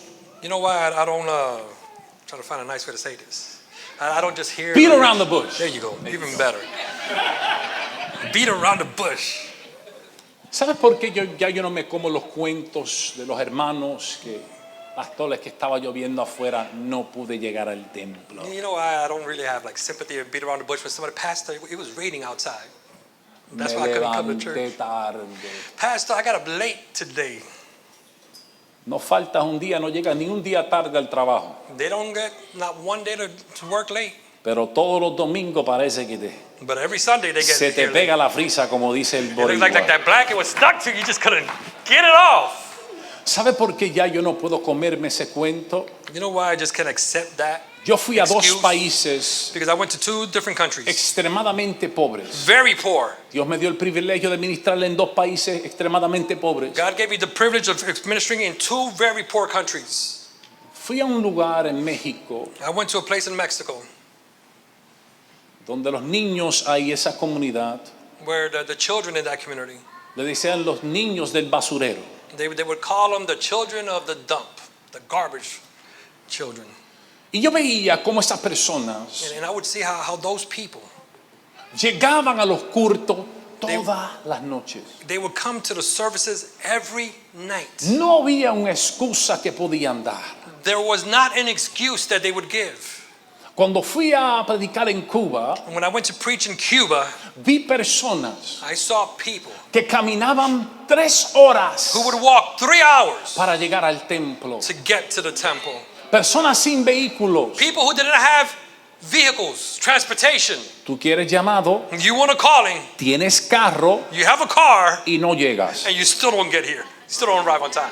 You know why I don't try to find a nice way to say this. I don't just hear. Beat around the bush. There you go. Even better. Beat around the bush. ¿Sabes por qué yo no me como los cuentos de los hermanos pastores que estaba lloviendo afuera, no pude llegar al templo? You know why I don't really have like sympathy or beat around the bush when somebody pastor, it was raining outside. That's why I Me couldn't come to levanté church. tarde. Pastor, I got up late today. No falta un día, no llega ni un día tarde al trabajo. They don't get not one day to work late. Pero todos los domingos parece que But every Sunday they get se te here late. pega la frisa, como dice el It looks like boricua. that blanket was stuck to you, you just couldn't get it off. ¿Sabe por qué ya yo no puedo comerme ese cuento? You know why I just can't accept that? Yo fui a dos Excuse. países Because I went to 2 different countries. extremadamente pobres. Very poor. Dios me dio el privilegio de ministrarle en dos países extremadamente pobres. God gave me the privilege of ministering in 2 very poor countries. Fui a un lugar en México I went to a place in Mexico donde los niños ahí, esa comunidad, where the children in that community, le decían los niños del basurero. they would call them the children of the dump, the garbage children. Y yo veía cómo esas personas And I would see how those people, llegaban a los cultos todas las noches. they would come to the services every night. No había una excusa que podían dar. there was not an excuse that they would give. Cuando fui a predicar en Cuba, And when I went to preach in Cuba, vi personas I saw people que caminaban 3 horas who would walk 3 hours para llegar al templo. to get to the temple. Personas sin vehículos. People who didn't have vehicles, transportation. Tú quieres llamado, You want a calling, tienes carro you have a car, y no llegas. and you still don't get here. You still don't arrive on time.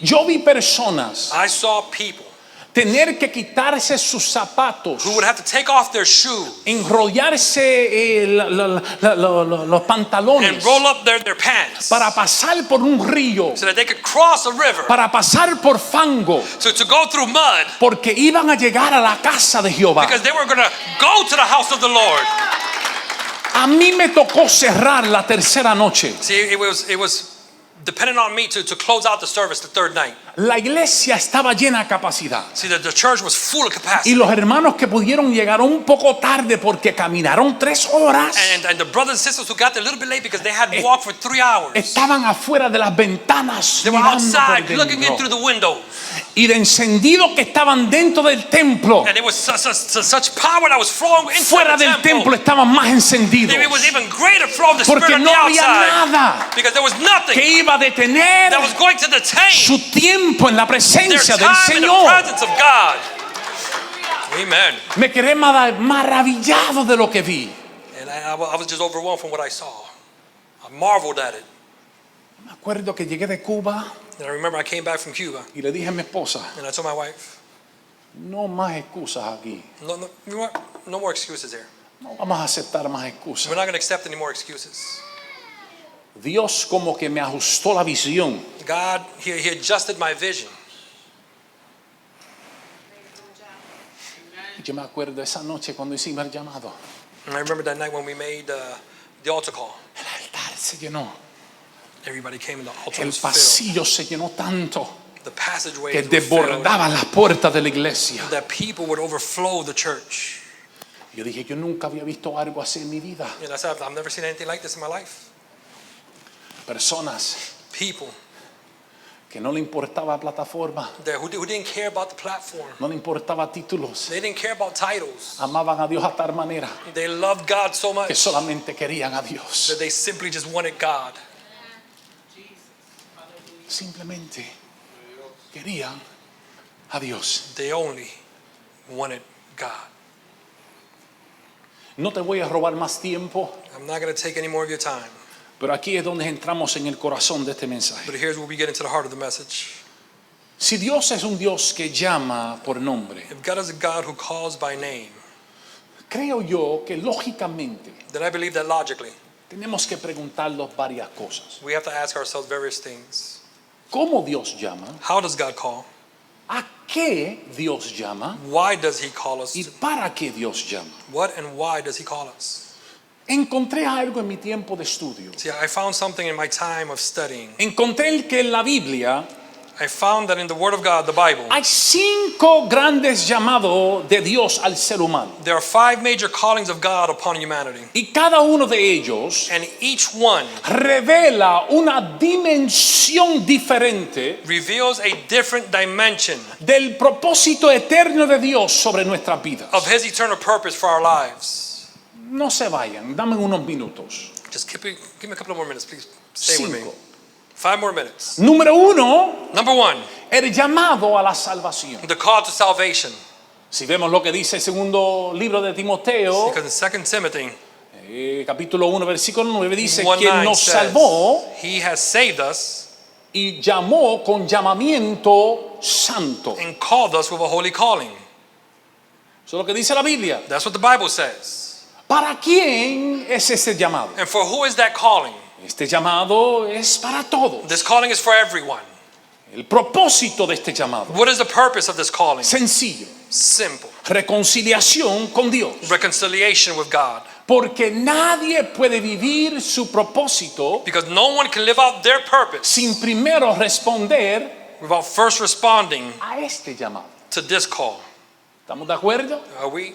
Yo vi personas I saw people tener que quitarse sus zapatos, who would have to take off their shoe enrollarse los and pantalones roll up their pants para pasar por un río, so that they could cross a river, para pasar por fango, to go through mud, porque iban a llegar a la casa de Jehová. because they were going to go to the house of the Lord. A mí me tocó cerrar la tercera noche. See, it was dependent on me to close out the service the third night. La iglesia estaba llena a capacidad. See, the church was full of Y capacity. los hermanos que pudieron llegar un poco tarde porque caminaron 3 horas, And the brothers and sisters who got there a little bit late because they had walked for 3 hours. estaban afuera de las ventanas They were mirando outside por looking in dentro. through the windows. Y de encendido que estaban dentro del templo, And there was such power that was flowing inside fuera the del temple. templo estaban más encendidos. It was even greater flow of the Porque Spirit on no the había outside. nada Because there was nothing que iba a detener that was going to detain su tiempo en la their presencia del time in the Señor. presence of God. Amen. Me quedé maravillado de lo que vi. And I was just overwhelmed from what I saw. I marveled at it. Me acuerdo que llegué de Cuba And I remember I came back from Cuba y le dije a mi esposa, and I told my wife, no más excusas aquí. no more excuses here. No vamos a aceptar más We're excusas. not going to accept any more excuses. Dios como que me ajustó la visión. God, he adjusted my vision. Yo me acuerdo esa noche cuando hicimos el llamado. And I remember that night when we made the altar call. El altar se llenó. Everybody came and the altar El was filled. pasillo se llenó tanto The passageways que were filled. desbordaba las puertas de la iglesia. That people would overflow the church. Yo dije, yo nunca había visto algo así en mi vida. And I said, I've never seen anything like this in my life. Personas People que no le importaba plataforma, who didn't care about the platform. no le importaba títulos. They didn't care about titles. Amaban a Dios a tal manera They loved God so much que solamente querían a Dios. that they simply just wanted God. Simplemente querían a Dios. They only wanted God. No te voy a robar más tiempo, I'm not going to take any more of your time. pero aquí es donde entramos en el corazón de este mensaje. But here's where we get into the heart of the message. Si Dios es un Dios que llama por nombre, If God is a God who calls by name, creo yo que lógicamente then I believe that logically tenemos que preguntarnos varias cosas. we have to ask ourselves various things. ¿Cómo Dios llama? How does God call? ¿A qué Dios llama? Why does he call us? ¿Y para qué Dios llama? What and why does he call us? Encontré algo en mi tiempo de estudio. See, I found something in my time of studying. Encontré que en la Biblia I found that in the Word of God, the Bible, hay 5 grandes llamados de Dios al ser humano. there are 5 major callings of God upon humanity. Y cada uno de ellos And each one revela una dimensión diferente reveals a different dimension del propósito eterno de Dios sobre nuestras vidas. of his eternal purpose for our lives. No se vayan, dame unos minutos. Just give me a couple of more minutes, please. Stay with me. 5. 5 more minutes. Número 1, Number 1, el llamado a la salvación. the call to salvation. Si vemos lo que dice el segundo libro de Timoteo, Because in 2 Timothy capítulo 1, versículo 9, dice 1:9 que nos says, salvó he has saved us y llamó con llamamiento santo. and called us with a holy calling. Eso es lo que dice la Biblia. That's what the Bible says. ¿Para quién es ese llamado? And for who is that calling? Este llamado es para todos. This calling is for everyone. El propósito de este llamado, What is the purpose of this calling? sencillo, Simple. reconciliación con Dios. Reconciliation with God. Porque nadie puede vivir su propósito Because no one can live out their purpose sin primero responder without first responding a este llamado. to this call. ¿Estamos de acuerdo? Are we?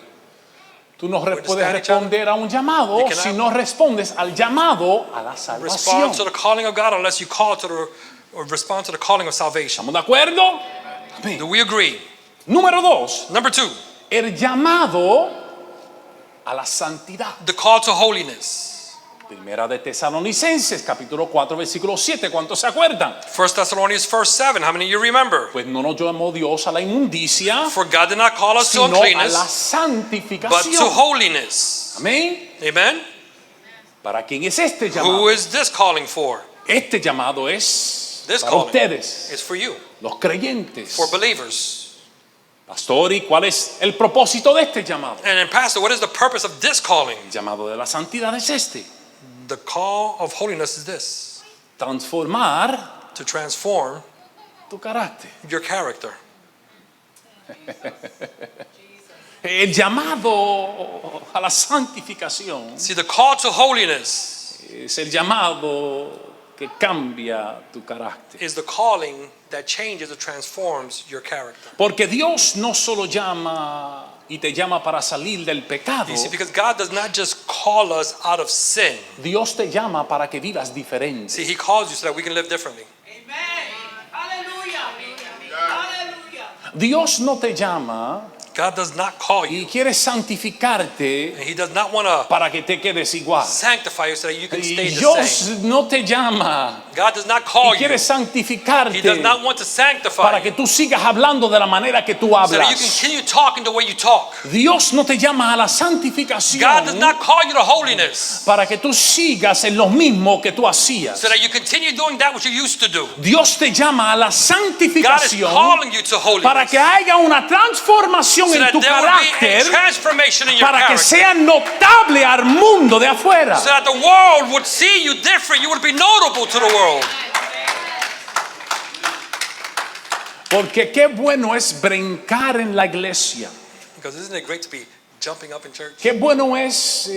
Tú no puedes understand each other? responder a un llamado You cannot si no respondes al llamado a la salvación. Respond to the calling of God unless you call to or respond to the calling of salvation. ¿Estamos de acuerdo? Amén. Do we agree? Número 2, Number 2, el llamado a la santidad. the call to holiness. Primera de Tesalonicenses, capítulo 4, versículo 7. ¿Cuántos se acuerdan? 1 Thessalonians 4:7. How many of you remember? Pues no nos llamó Dios a la inmundicia, For God did not call us to sino a la uncleanness, but to santificación. holiness. Amén. Amen? ¿Para quién es este Who llamado? is this calling for? Este llamado es This para calling ustedes, is for you, los creyentes. for believers. Pastor, ¿y cuál es el propósito de este llamado? And then, Pastor, what is the purpose of this calling? El llamado de la santidad es este: The call of holiness is this: transformar to transform tu carácter. your character. El llamado a la santificación See, the call to holiness es el llamado que cambia tu carácter. is the calling that changes or transforms your character. Porque Dios no solo llama y te llama para salir del pecado, You see, because God does not just call us out of sin. Dios te llama para que vivas diferente. See, He calls you so that we can live differently. Amen. Hallelujah. Hallelujah. Dios no te llama God does not call you, y quiere santificarte and He does not want to para que te quedes igual. sanctify you so that you can stay the Dios same. no te llama God does not y call you. quiere He santificarte does not want to sanctify para you que tú sigas hablando de la manera que tú so that you hablas. continue talking the way you talk. Dios no te llama a la God does santificación not call you to holiness para que tú sigas en lo mismo que tú hacías. so that you continue doing that which you used to do. Dios te llama a la God is santificación calling you to holiness para que haya una transformación so en that tu there will be a carácter, transformation in your para que character, sea notable al mundo de afuera. so that the world would see you different. You would be notable to the world. Porque qué bueno es brincar en la iglesia. Because isn't it great to be jumping up in church? Qué bueno es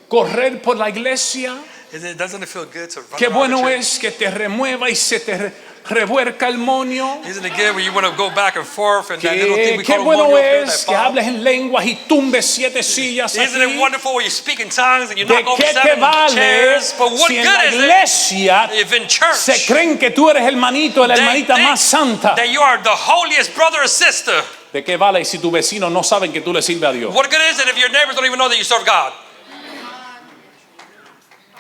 correr por la iglesia. Doesn't it feel good to run Qué around bueno the church? es que te remueva y se te revuelca el moño. Isn't it good when you want to go back and forth and that little thing we Qué call a bueno moño up here, es that que bomb? hables en lenguas y tumbes 7 sillas Isn't it aquí. wonderful when you speak in tongues and you ¿De knock over qué te 7 vale chairs? But what si en la good is it iglesia if in church se creen que tú eres el manito, la they hermanita think más santa? that you are the holiest brother or sister? ¿De qué vale si tus vecinos no saben que tú le sirves a Dios? What good is it if your neighbors don't even know that you serve God?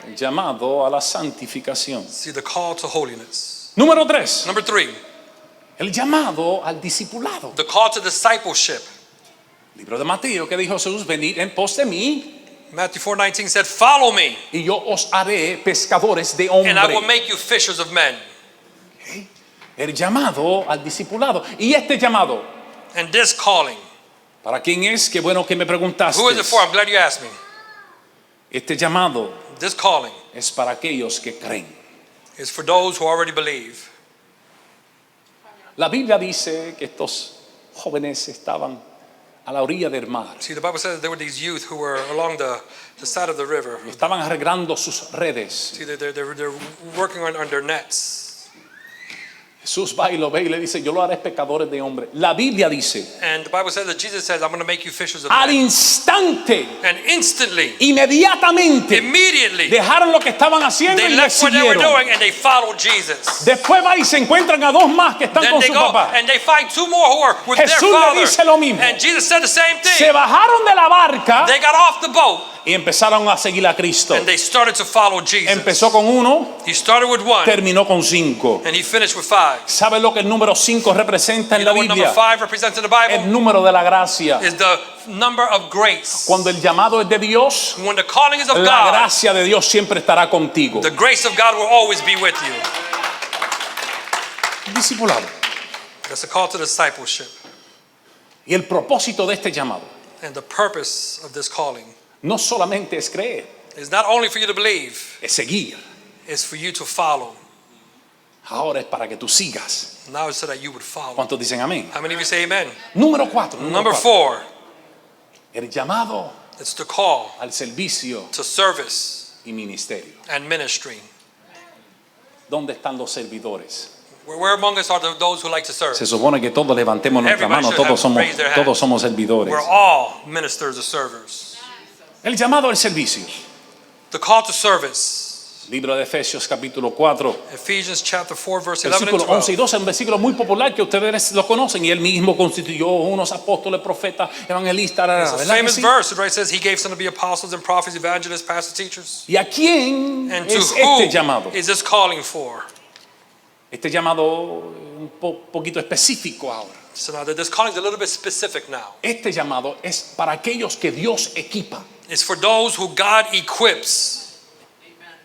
El llamado a la santificación. See, the call to holiness. Número 3, Number 3, el llamado al discipulado. the call to discipleship. Libro de Mateo que dijo Jesús: venid en pos de mí Matthew 4:19 said, "Follow me, y yo os haré pescadores de and I will hombres. make you fishers of men." El llamado al discipulado. Y este llamado, And this calling, ¿para quién es? Qué bueno que me preguntaste. who is it for? I'm glad you asked me. Este llamado This calling es para aquellos que creen. is for those who already believe. La Biblia dice que estos jóvenes estaban a la orilla del mar. See, the Bible says there were these youth who were along the side of the river. Estaban arreglando sus redes. See, they're working on their nets. Jesús va y lo ve y le dice: yo lo haré pescadores de hombres. La Biblia dice: And the Bible says that Jesus says, I'm going to make you fishers of al men. instante, And instantly, inmediatamente, immediately, dejaron lo que estaban haciendo they y le left what they were siguieron. doing and they followed Jesus. Después va y se encuentran a 2 más que están Then con they su go papá. and they find 2 more who are with Jesús their le father. dice lo mismo. And Jesus said the same Se thing. bajaron de la barca They got off the boat y empezaron a seguir a Cristo. and they started to follow Jesus. Empezó con 1, He started with 1 terminó con 5. and he finished with 5. ¿Sabe lo que el número 5 representa en You la know what number Biblia? 5 represents in the El Bible? número de la gracia. Is the number of grace. Cuando el llamado es de Dios, When the calling is of la God, gracia de Dios siempre estará contigo. the grace of God will always be with you. Discipulado. That's a call to discipleship. Y el propósito de este llamado And the purpose of this calling no solamente es creer, is not only for you to believe, es seguir. it's for you to follow. Ahora es para que tú sigas. Now it's so that you would follow. ¿Cuántos dicen amén? How many of you say amen? Número 4. Number 4, El llamado it's the call al servicio to service y ministerio. and ministry. ¿Dónde están los servidores? Where among us are those who like to serve? Se supone que todos levantemos nuestra Everybody mano, should todos have somos, raised their hand. todos somos servidores. We're all ministers or servers. El llamado al servicio. The call to service. Libro de Efesios capítulo 4. Ephesians chapter 4, verse 11 and Versículos 11 y 12. 12, un versículo muy popular que ustedes lo conocen. Y él mismo constituyó unos apóstoles, profetas, evangelistas. It's a ¿Verdad que famous sí? verse, right? It says he gave some to be apostles and prophets, evangelists, pastors, teachers. ¿Y a quién And to es who este llamado? is this calling for? Este llamado un poquito específico ahora. So now this calling is a little bit specific now. Este llamado es para aquellos que Dios equipa. It's for those who God equips.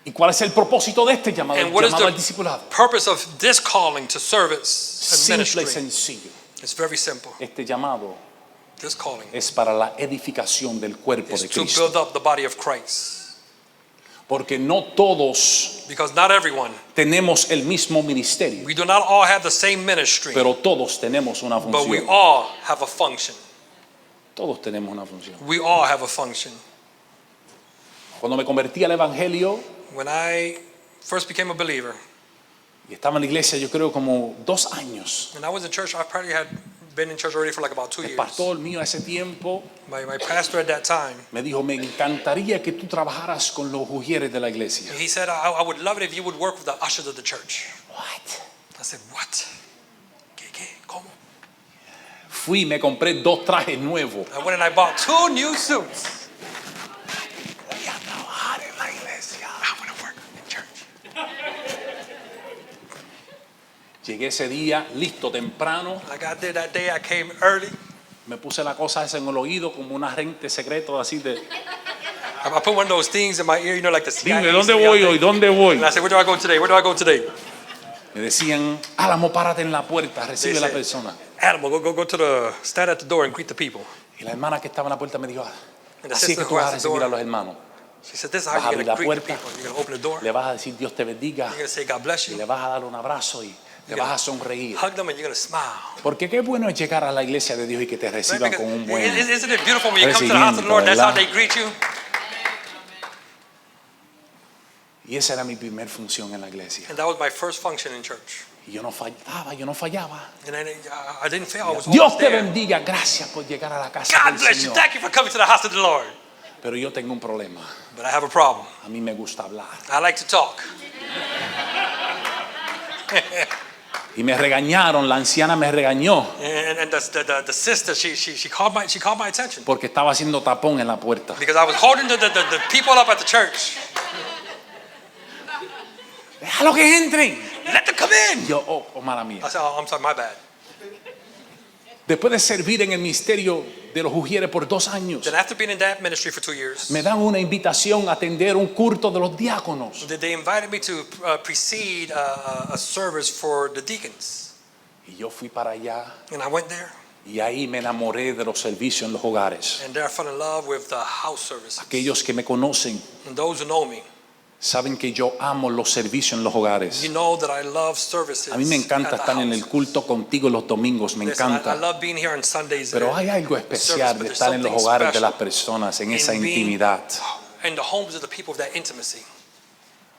¿Y cuál es el propósito de este llamado? El And what is llamado al the discipulado. purpose of this calling to service and Simple y ministry? sencillo. It's very simple. Este llamado This calling es para la edificación del cuerpo is de to Cristo. build up the body of Christ. Porque no todos Because not everyone, tenemos el mismo ministerio, we do not all have the same ministry, pero todos tenemos una but we función. all have a function. Todos tenemos una función. We all have a function. Cuando me convertí al evangelio When I first became a believer, y estaba en la iglesia, yo creo como 2 años. and I was in church, I probably had been in church already for like about 2 El years. pastor mío a ese tiempo My pastor at that time, me dijo, me encantaría que tú trabajaras con los ujieres de la iglesia. he said, I would love it if you would work with the ushers of the church. What? I said, what? ¿Qué? ¿Cómo? Fui y me compré 2 trajes nuevos. I went and I bought 2 new suits. Voy a trabajar en la iglesia. I want to work in church. Llegué ese día listo temprano. I got there that day, I came early. Me puse la cosa esa en el oído como un agente secreto así de, I put one of those things in my ear, you know, like the CIA. dime, ¿dónde voy hoy? ¿Dónde voy? And I said, where do I go today? Where do I go today? Me decían, Álamo, párate en la puerta, recibe They a la said, persona. Animal, go to the, stand at the door and greet the people. Y la hermana que estaba en la puerta me dijo, And the así es que sister tú who vas a has the recibir a door, los hermanos. she said, this is Vas a how you're abrir going la to greet the puerta. people. You're going to open the door. Le vas a decir Dios te bendiga, You're going to say, God bless y you. le vas a dar un abrazo y le vas a sonreír. Hug them and you're going to smile. Porque qué bueno es llegar a la iglesia de Dios y que te Right? reciban Because con un buen isn't it beautiful when you come to the house of the Lord, that's how they greet you? Y esa era mi primer función en la iglesia. And that was my first function in church. Y yo no fallaba. And I didn't fail. I was Dios always te there. bendiga, gracias por llegar a la casa God del bless you. Señor. Thank you for coming to the house of the Lord. Pero yo tengo un problema. But I have a problem. A mí me gusta hablar. I like to talk. Y me regañaron, la anciana me regañó And the sister, she called my attention porque estaba haciendo tapón en la puerta. because I was holding the people up at the church. Déjalo que entren. Let them come in. Yo, oh, mala mía. I said, oh, I'm sorry, my bad. Después de servir en el ministerio de los Ujieres por 2 años, Then after being in that ministry for 2 years, me dan una invitación a atender un culto de los diáconos. they invited me to precede a service for the deacons. Y yo fui para allá And I went there, y ahí me enamoré de los servicios en los hogares. and there I fell in love with the house services. Aquellos que me conocen And those who know me, saben que yo amo los servicios en los hogares. you know that I love services. A mí me encanta at the estar en house. el culto contigo los domingos, me Listen, I encanta. love being here on Sundays. Pero hay algo especial de estar en los hogares de las personas, en esa intimidad. In the homes of the people of that intimacy.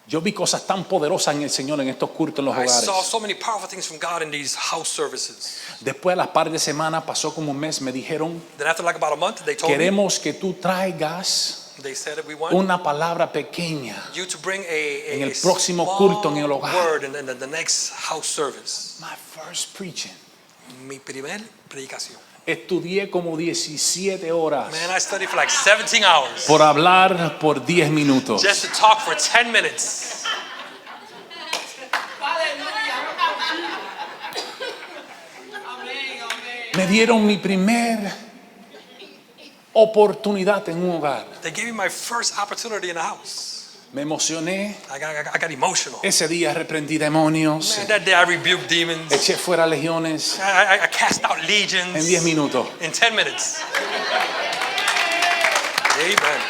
Yo vi cosas tan poderosas en el Señor en estos cultos en los I saw hogares. so many powerful things from God in these house services. Después a las par de semanas, pasó como un mes, me dijeron, Then after like about a month, they told queremos que tú traigas me, they said that we want una palabra pequeña you to bring en a el próximo small culto en el hogar. word in the next house service. My first preaching. Mi primer predicación. Estudié como 17 horas Man, I studied for like 17 hours por hablar por 10 minutos. just to talk for 10 minutes. Me dieron mi primer oportunidad en un hogar. They gave me my first opportunity in the house. Me emocioné. I got emotional. Ese día reprendí demonios. Man, that day I rebuked demons. Eché fuera legiones I cast out legions en 10 minutos. in 10 minutes. Amen.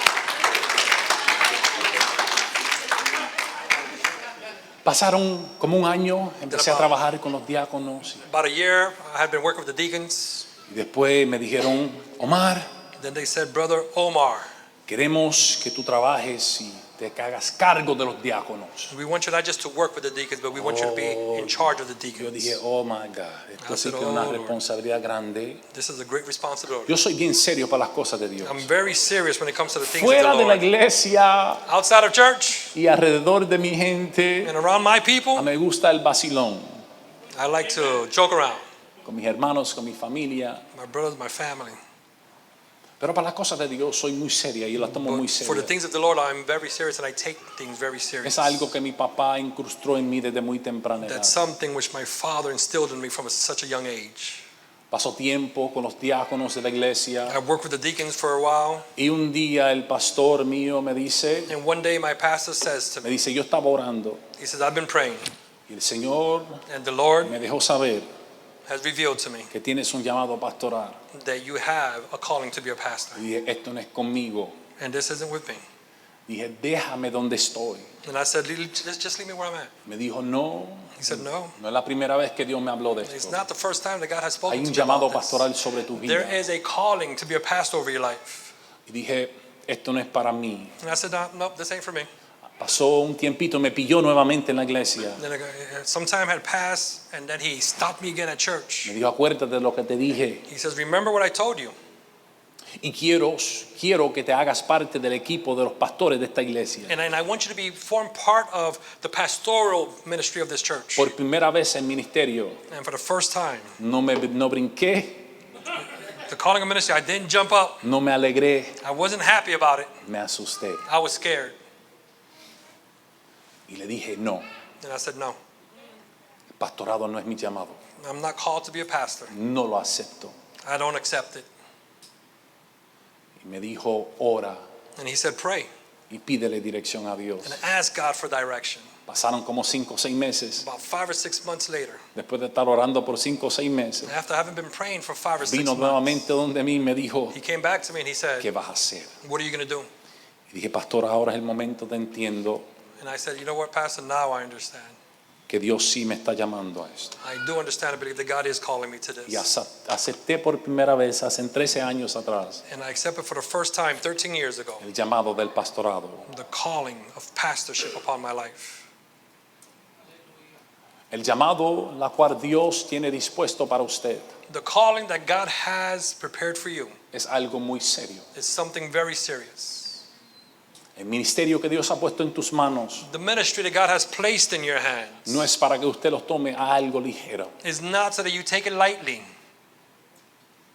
Pasaron como un año, empecé a trabajar con los diáconos. About a year, I had been working with the deacons. Y después me dijeron, Omar, Then they said, Brother Omar, Queremos que tú trabajes y te hagas cargo de los diáconos. We want you not just to work with the deacons, but we want you to be in charge of the Yo deacons. dije, oh my God, esto I sí said, que es una "Oh, Lord." responsabilidad grande. This is a great responsibility. Yo soy bien serio para las cosas de Dios. I'm very serious when it comes to the things of Fuera the de la Lord. iglesia Outside of church y alrededor de mi gente, and around my people, me gusta el vacilón. I like to joke around. Con mis hermanos, con mi familia. My brothers, my family. Pero para las cosas de Dios soy muy seria y las tomo muy But for the serias. things of the Lord, I'm very serious and I take things very serious. Es algo que mi papá incrustó en mí desde muy temprana edad. That's something which my father instilled in me from such a young age. Pasó tiempo con los diáconos de la iglesia I worked with the deacons for a while, y un día el pastor mío me dice, and one day my pastor says to me, yo estaba orando he says, I've been praying, y el Señor and the Lord me dejó saber has revealed to me que tienes un llamado pastoral. that you have a calling to be a pastor. Y dije, esto no es conmigo. And this isn't with me. Dije, déjame donde estoy. And I said, just leave me where I'm at. Me dijo, no, He said, no, no es la primera vez que Dios me habló de it's esto. not the first time that God has Hay spoken un to me llamado about this. pastoral sobre tu vida. There is a calling to be a pastor over your life. Y dije, esto no es para mí. And I said, no, this ain't for me. Pasó un tiempito, me pilló nuevamente en la iglesia. Then some time had passed, and then he stopped me again at church. Me dijo, acuérdate de lo que te dije. He says, remember what I told you. Y quiero que te hagas parte del equipo de los pastores de esta iglesia. And I want you to form part of the pastoral ministry of this church. Por primera vez en ministerio, And for the first time, no brinqué, the calling of ministry, I didn't jump up. no me alegré, I wasn't happy about it. me asusté. I was scared. Y le dije, no, And I said, no, el pastorado no es mi llamado. I'm not called to be a pastor. No lo acepto. I don't accept it. Y me dijo, ora And he said, pray y pídele dirección a Dios. and ask God for direction. Pasaron como 5 o 6 meses. About 5 or 6 months later, Después de estar orando por 5 o 6 meses, after having been praying for 5 or 6 vino months, nuevamente donde mí y me dijo, he came back to me and he said, ¿qué vas a hacer? what are you going to do? Y dije, pastor, ahora es el momento, te entiendo And I said, you know what, Pastor, now I understand. que Dios sí me está llamando a esto. I do understand and believe that God is calling me to Y this. acepté por primera vez hace 13 años atrás And I accepted for the first time 13 years ago el llamado del pastorado. the calling of pastorship upon my life. El llamado la cual Dios tiene dispuesto para usted The calling that God has prepared for you es algo muy serio. is something very serious. El ministerio que Dios ha puesto en tus manos The ministry that God has placed in your hands no es para que usted los tome a algo ligero. is not so that you take it lightly.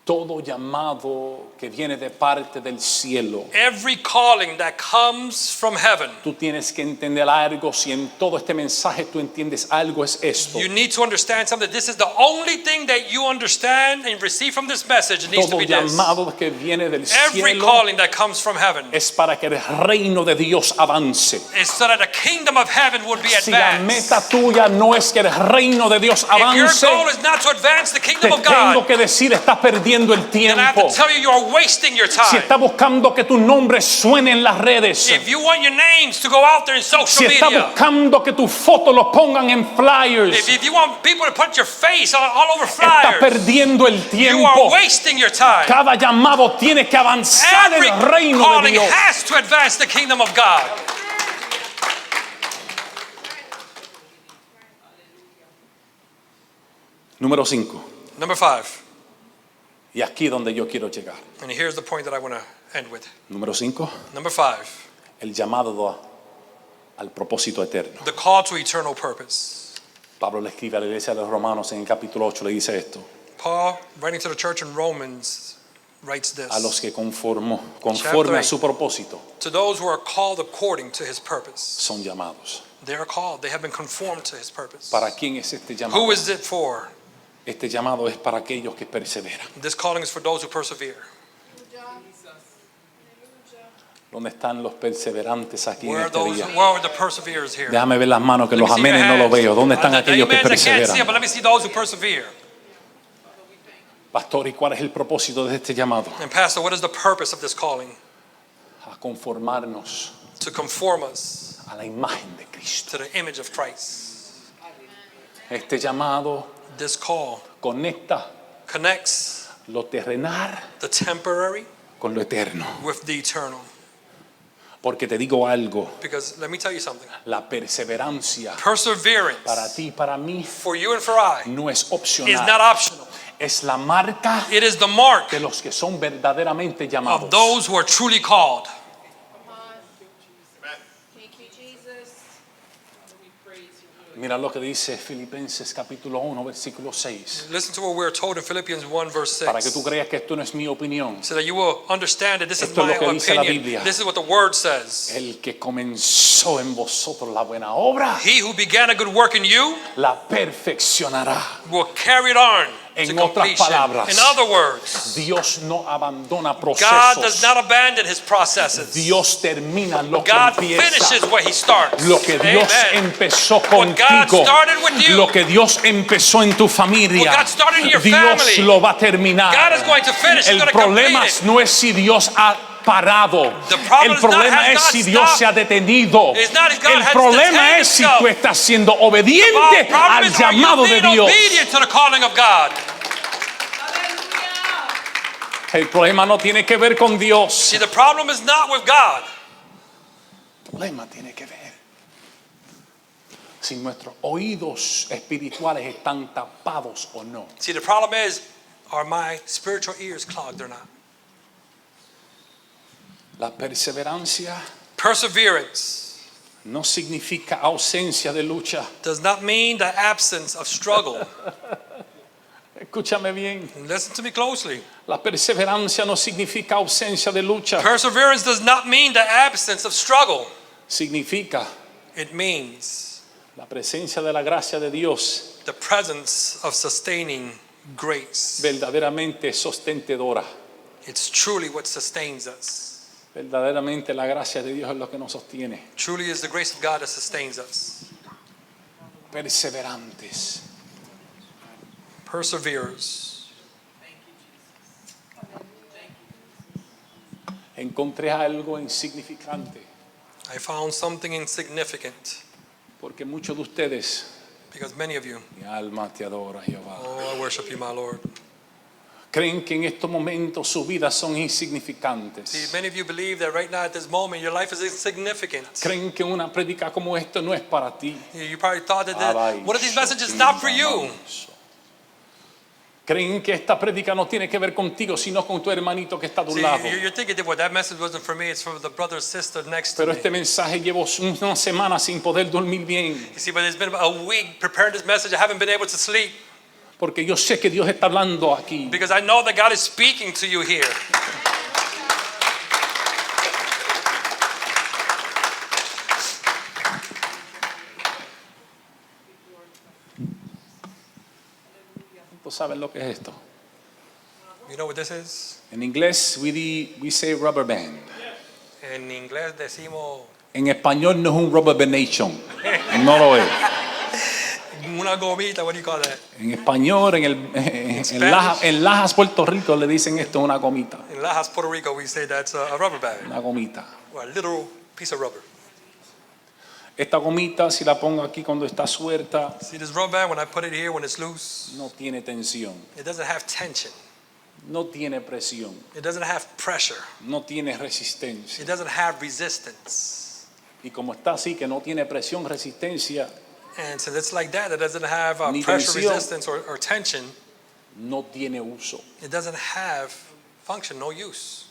Todo llamado que viene de parte del cielo, Every calling that comes from heaven, tú tienes que entender algo. Si en todo este mensaje tú entiendes algo, es esto. you need to understand something. This is the only thing that you understand and receive from this message. It needs to Todo be this. llamado que viene del Every cielo calling that comes from heaven es para que el reino de Dios avance. is so that the kingdom of heaven would be Si la advanced. meta tuya no es que el reino de Dios If your avance, goal is not to advance the te kingdom of tengo God, que decir, estás perdiendo el then I have tiempo. to tell you, you're wasting your Si time. estás buscando que tu nombre suene en las redes, If you want your names to go out there in si social estás media, buscando que tu foto lo pongan en flyers, if you want people to put your face all over estás flyers, perdiendo el you are tiempo. wasting your time. Cada llamado tiene que avanzar Every el reino de calling Dios. has to advance the kingdom of God. Número 5. Number 5, Y aquí es donde yo quiero llegar. and here's the point that I want to end with. Número 5. Number 5, El llamado al propósito eterno. the call to eternal purpose. Pablo le escribe a la iglesia de los Romanos en el capítulo 8, le dice esto: Paul, writing to the church in Romans, writes a los this. que conforme Chapter a su propósito To those who are called according to his purpose. son llamados. They are called. They have been conformed to his purpose. ¿Para quién es este llamado? Who is it for? Este llamado es para aquellos que perseveran. This calling is for those who persevere. ¿Dónde están los perseverantes aquí en Where are este those? día? Where are the perseverers here? Déjame ver las manos, que Let me los see your amenes no los hands. veo. ¿Dónde están The aquellos que amens I can't see, perseveran? but let me see those who persevere. Pastor, ¿y cuál es el propósito de este llamado? And Pastor, what is the purpose of this calling? A conformarnos To conform us a la imagen de Cristo. to the image of Christ. Este llamado This call conecta connects lo terrenal the temporary con lo eterno. with the eternal. Porque te digo algo, Because let me tell you something. la perseverancia Perseverance para ti y para mí for you and for I no es is not opcional. optional. Es la marca It is the mark de los que son verdaderamente of llamados. those who are truly called. Come on. Thank you, Jesus. Father, we praise you. Mira lo que dice Filipenses capítulo 1, versículo 6. Listen to what we're told in Philippians 1 verse Para que 6. tú creas que esto no es mi opinión. So that you will understand that this is Esto es my lo que dice la opinion. Biblia. This is what the word says. El que comenzó en vosotros la buena obra, He who began a good work in you la perfeccionará. will carry it on to En otras completion. palabras, In other words, Dios no abandona God does procesos. not abandon his processes. Dios termina lo que God empieza. finishes what he starts. Lo que Dios Amen. empezó What God contigo, started with you, lo que Dios empezó en tu familia, What God started in your Dios family, lo va a terminar. God is going to finish. He's El going to problema complete it. no es si Dios ha parado. The problem El is not problema has es God si Dios stopped. se ha detenido. It's not if God El has problema detained es si himself. tú estás siendo The obediente problem al is, are you llamado de being Dios. obedient to the calling of God? Hallelujah. El problema no tiene que ver con Dios. See, the problem is not with God. El problema tiene que ver si nuestros oídos espirituales están tapados o no. See, the problem is, are my spiritual ears clogged or not? La perseverancia Perseverance no significa ausencia de lucha. does not mean the absence of struggle. Escúchame bien. Listen to me closely. La perseverancia no significa ausencia de lucha. Perseverance does not mean the absence of struggle. Significa It means la presencia de la gracia de Dios the presence of sustaining grace. verdaderamente sostentadora. It's truly what sustains us. Verdaderamente la gracia de Dios es lo que nos sostiene. Truly is the grace of God that sustains us. Perseverantes. Perseverers. Encontré algo insignificante I found something insignificant porque muchos de ustedes, because many of you, mi alma te adora, Jehová, oh, I worship you, my Lord. creen que en estos momentos sus vidas son See, insignificantes. many of you believe that right now at this moment your life is insignificant. Creen que una prédica como esta no es para ti. You probably thought that what are these messages not for you? Creen que esta prédica no tiene que ver contigo, sino con tu hermanito que está a tu See, lado. you're thinking that that message wasn't for me, it's for the brother or sister next to Pero me. este mensaje llevo una semana sin poder dormir bien, You see, but it's been a week preparing this message. I haven't been able to sleep porque yo sé que Dios está hablando aquí. because I know that God is speaking to you here. ¿Tú sabes lo que es esto? You know what this is? En inglés we say rubber band. En inglés decimos En español no es un rubber bandation. No lo es. una gomita. What do you call that? En español, en Lajas, Puerto Rico le dicen esto una gomita. In Lajas, Puerto Rico, we say that's a rubber band Una gomita. or a little piece of rubber. Esta gomita, si la pongo aquí cuando está suelta, See this rubber band, when I put it here, when it's loose, no tiene tensión, it doesn't have tension. no tiene presión, It doesn't have pressure. no tiene resistencia. It doesn't have resistance. Y como está así, que no tiene presión, resistencia, And since it's like that, it doesn't have Ni pressure, tensión. resistance, or tension. no tiene uso. It doesn't have function, no use.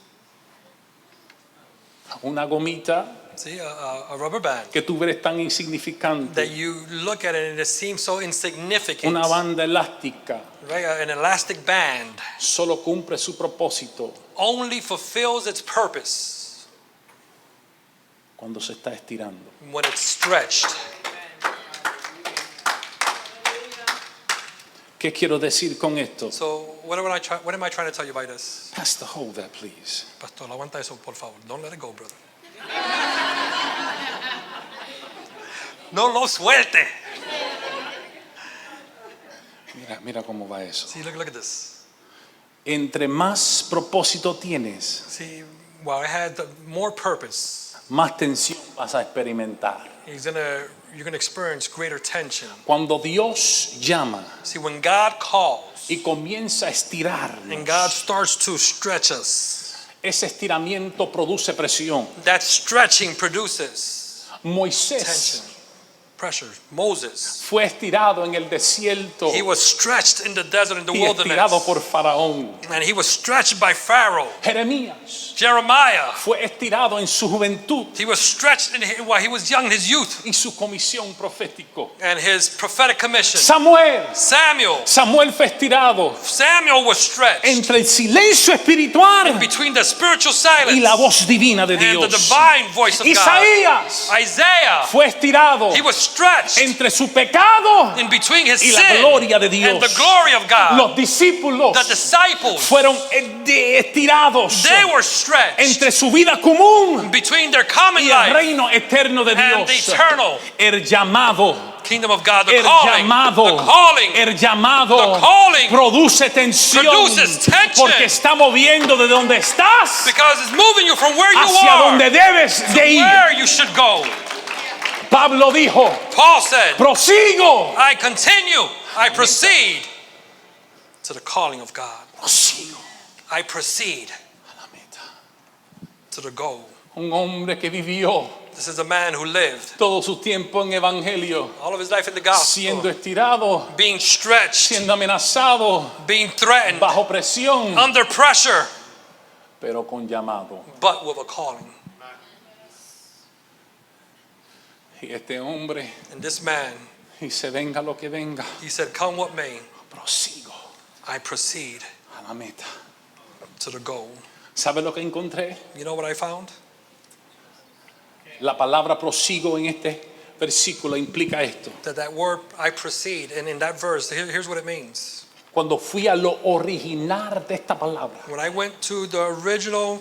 Una gomita See, a rubber band que tú ves tan that insignificante, you look at it and it seems so insignificant. una banda elástica, Right? An elastic band solo cumple su propósito only fulfills its purpose cuando se está estirando. when it's stretched. ¿Qué quiero decir con esto? So what am I trying to tell you by this? Pastor, hold that, please. Pastor, aguanta eso, por favor. Don't let it go, brother. No lo suelte. Mira cómo va eso. See, look at this. Entre más propósito tienes, See, while it had more purpose, más tensión vas a experimentar. you're gonna experience greater tension. Cuando Dios llama See, when God calls y comienza a estirarnos, and God starts to stretch us, Ese estiramiento produce presión. That stretching produces Moisés tension, pressure. Moses, fue estirado en el desierto he was stretched in the desert, in the y estirado wilderness. por Faraón. And he was stretched by Pharaoh. Jeremías Jeremiah, fue estirado en su juventud he was stretched while he was young in his youth. y su comisión profético. And his prophetic commission. Samuel Samuel fue estirado was stretched entre el silencio espiritual between the spiritual y la silence voz divina de and the Dios. divine voice of God. Isaías Isaiah, fue estirado he was stretched entre su pecado in between his y la sin gloria de and Dios. the glory of God. Los discípulos The disciples, fueron estirados they were stretched entre su vida común between their common y el life reino eterno de and the Dios. eternal El llamado, kingdom of God. The el calling, llamado, the calling el llamado The calling produce tensión produces tension. porque está moviendo de donde estás because it's moving you from where you hacia are donde debes to de ir. where you should go. Pablo dijo, Paul said, prosigo, I continue, I proceed to the calling of God. prosigo I proceed a la meta. to the goal. Un hombre que vivió This is a man who lived todo su tiempo en evangelio, all of his life in the siendo gospel, estirado, being stretched, siendo amenazado, being threatened, bajo presión, under pressure, pero con llamado. but with a calling. Y este hombre And this man, dice, venga lo que venga, he said, come what may, prosigo I proceed a la meta. to the goal. ¿Sabe lo que encontré? You know what I found? La palabra prosigo en este versículo implica esto. That word, I proceed, and in that verse, here's what it means. Cuando fui a lo original de esta palabra, When I went to the original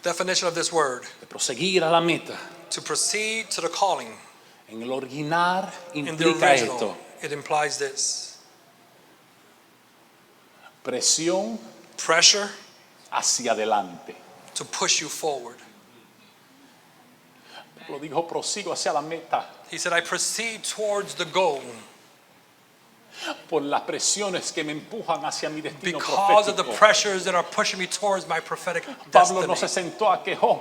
definition of this word, de proseguir a la meta, to proceed to the calling, en el original in the implica original, esto. it implies this. Presión Pressure hacia adelante. to push you forward. Lo dijo, prosigo hacia la meta He said, I proceed towards the goal por las presiones que me empujan hacia mi destino because of the profético. pressures that are pushing me towards my prophetic Pablo destiny. no se sentó a quejó.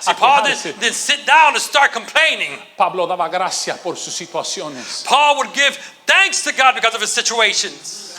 See, a Paul quejarse. didn't sit down and start complaining. Pablo daba gracias por sus situaciones, Paul would give thanks to God because of his situations.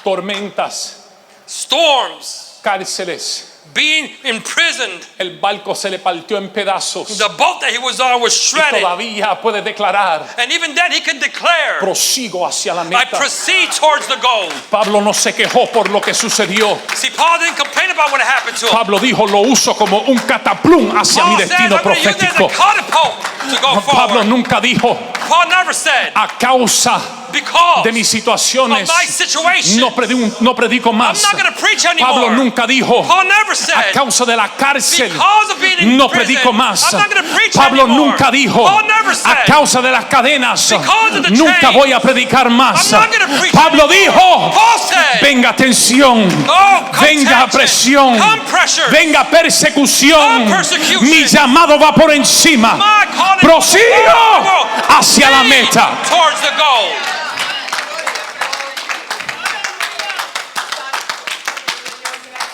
tormentas, Storms, cárceles. being imprisoned. El barco se le partió en pedazos. The boat that he was on was Y shredded. todavía puede declarar, And even then he can declare, prosigo hacia la I meta. proceed towards the goal. Pablo no se quejó por lo que sucedió. See, Paul didn't complain about what happened to him. Pablo dijo, lo uso como un cataplum hacia mi Paul said, destino I'm going to use it as profético. a catapult to go Pablo forward. nunca dijo, Paul never said, a causa because de mis situaciones of my situation, no predico I'm más. not going to preach Pablo anymore. nunca dijo, Paul never a said, causa de la cárcel because of being in no prison, predico más. I'm not going to preach Pablo anymore. nunca dijo, Paul never a said, causa de las cadenas because of the nunca chains, voy a predicar más. I'm not going to preach Pablo anymore. dijo, Paul said, venga tensión, oh, come venga tension, presión, come pressure, venga persecución. come persecution. Mi llamado va por encima. my calling Prosigo hacia la meta. towards the goal.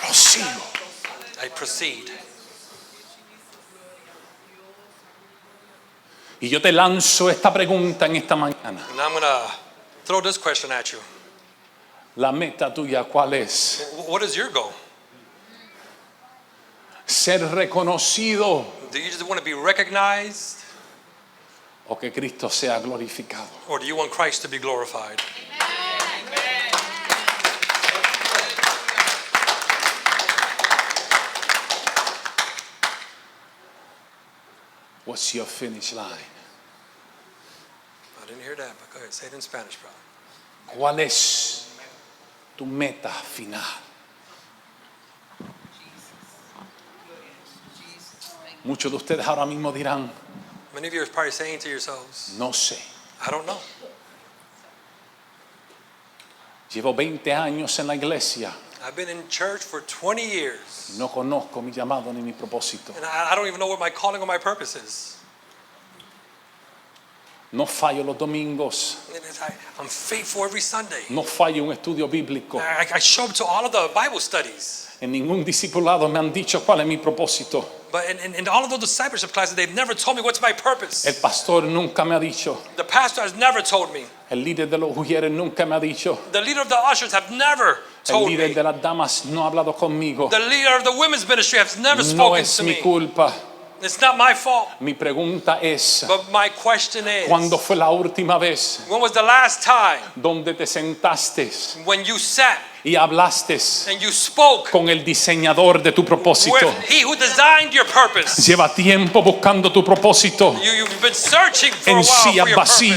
Prosigo. I proceed. Y yo te lanzo esta pregunta en esta mañana. And I'm going to throw this question at you. La meta tuya, ¿cuál es? What is your goal? ¿Ser reconocido Do you just want to be recognized, o que Cristo sea glorificado? or do you want Christ to be glorified? What's your finish line? I didn't hear that, but go ahead. Say it in Spanish, brother. ¿Cuál es tu meta final? Muchos de ustedes ahora mismo dirán, Many of you are probably saying to yourselves, no sé. I don't know. Llevo 20 años en la iglesia. I've been in church for 20 years, No conozco mi llamado ni mi propósito. and I don't even know what my calling or my purpose is. No fallo los domingos. And I'm faithful every Sunday. No fallo un estudio bíblico. I show up to all of the Bible studies. En ningún discipulado me han dicho cuál es mi propósito. But in all of those discipleship classes, they've never told me what's my purpose. El pastor nunca me ha dicho. The pastor has never told me. El líder de los ujieres nunca me ha dicho. The leader of the ushers have never El told líder me. de las damas no ha hablado conmigo. The leader of the women's ministry has never No spoken es to mi me. culpa. It's not my fault. Mi pregunta es, But my question is, ¿cuándo fue la última vez when was the last time donde te sentaste when you sat y hablaste and you spoke con el diseñador de tu propósito? with he who designed your purpose? Lleva tiempo buscando tu propósito You've been searching for a en while for sillas your purpose.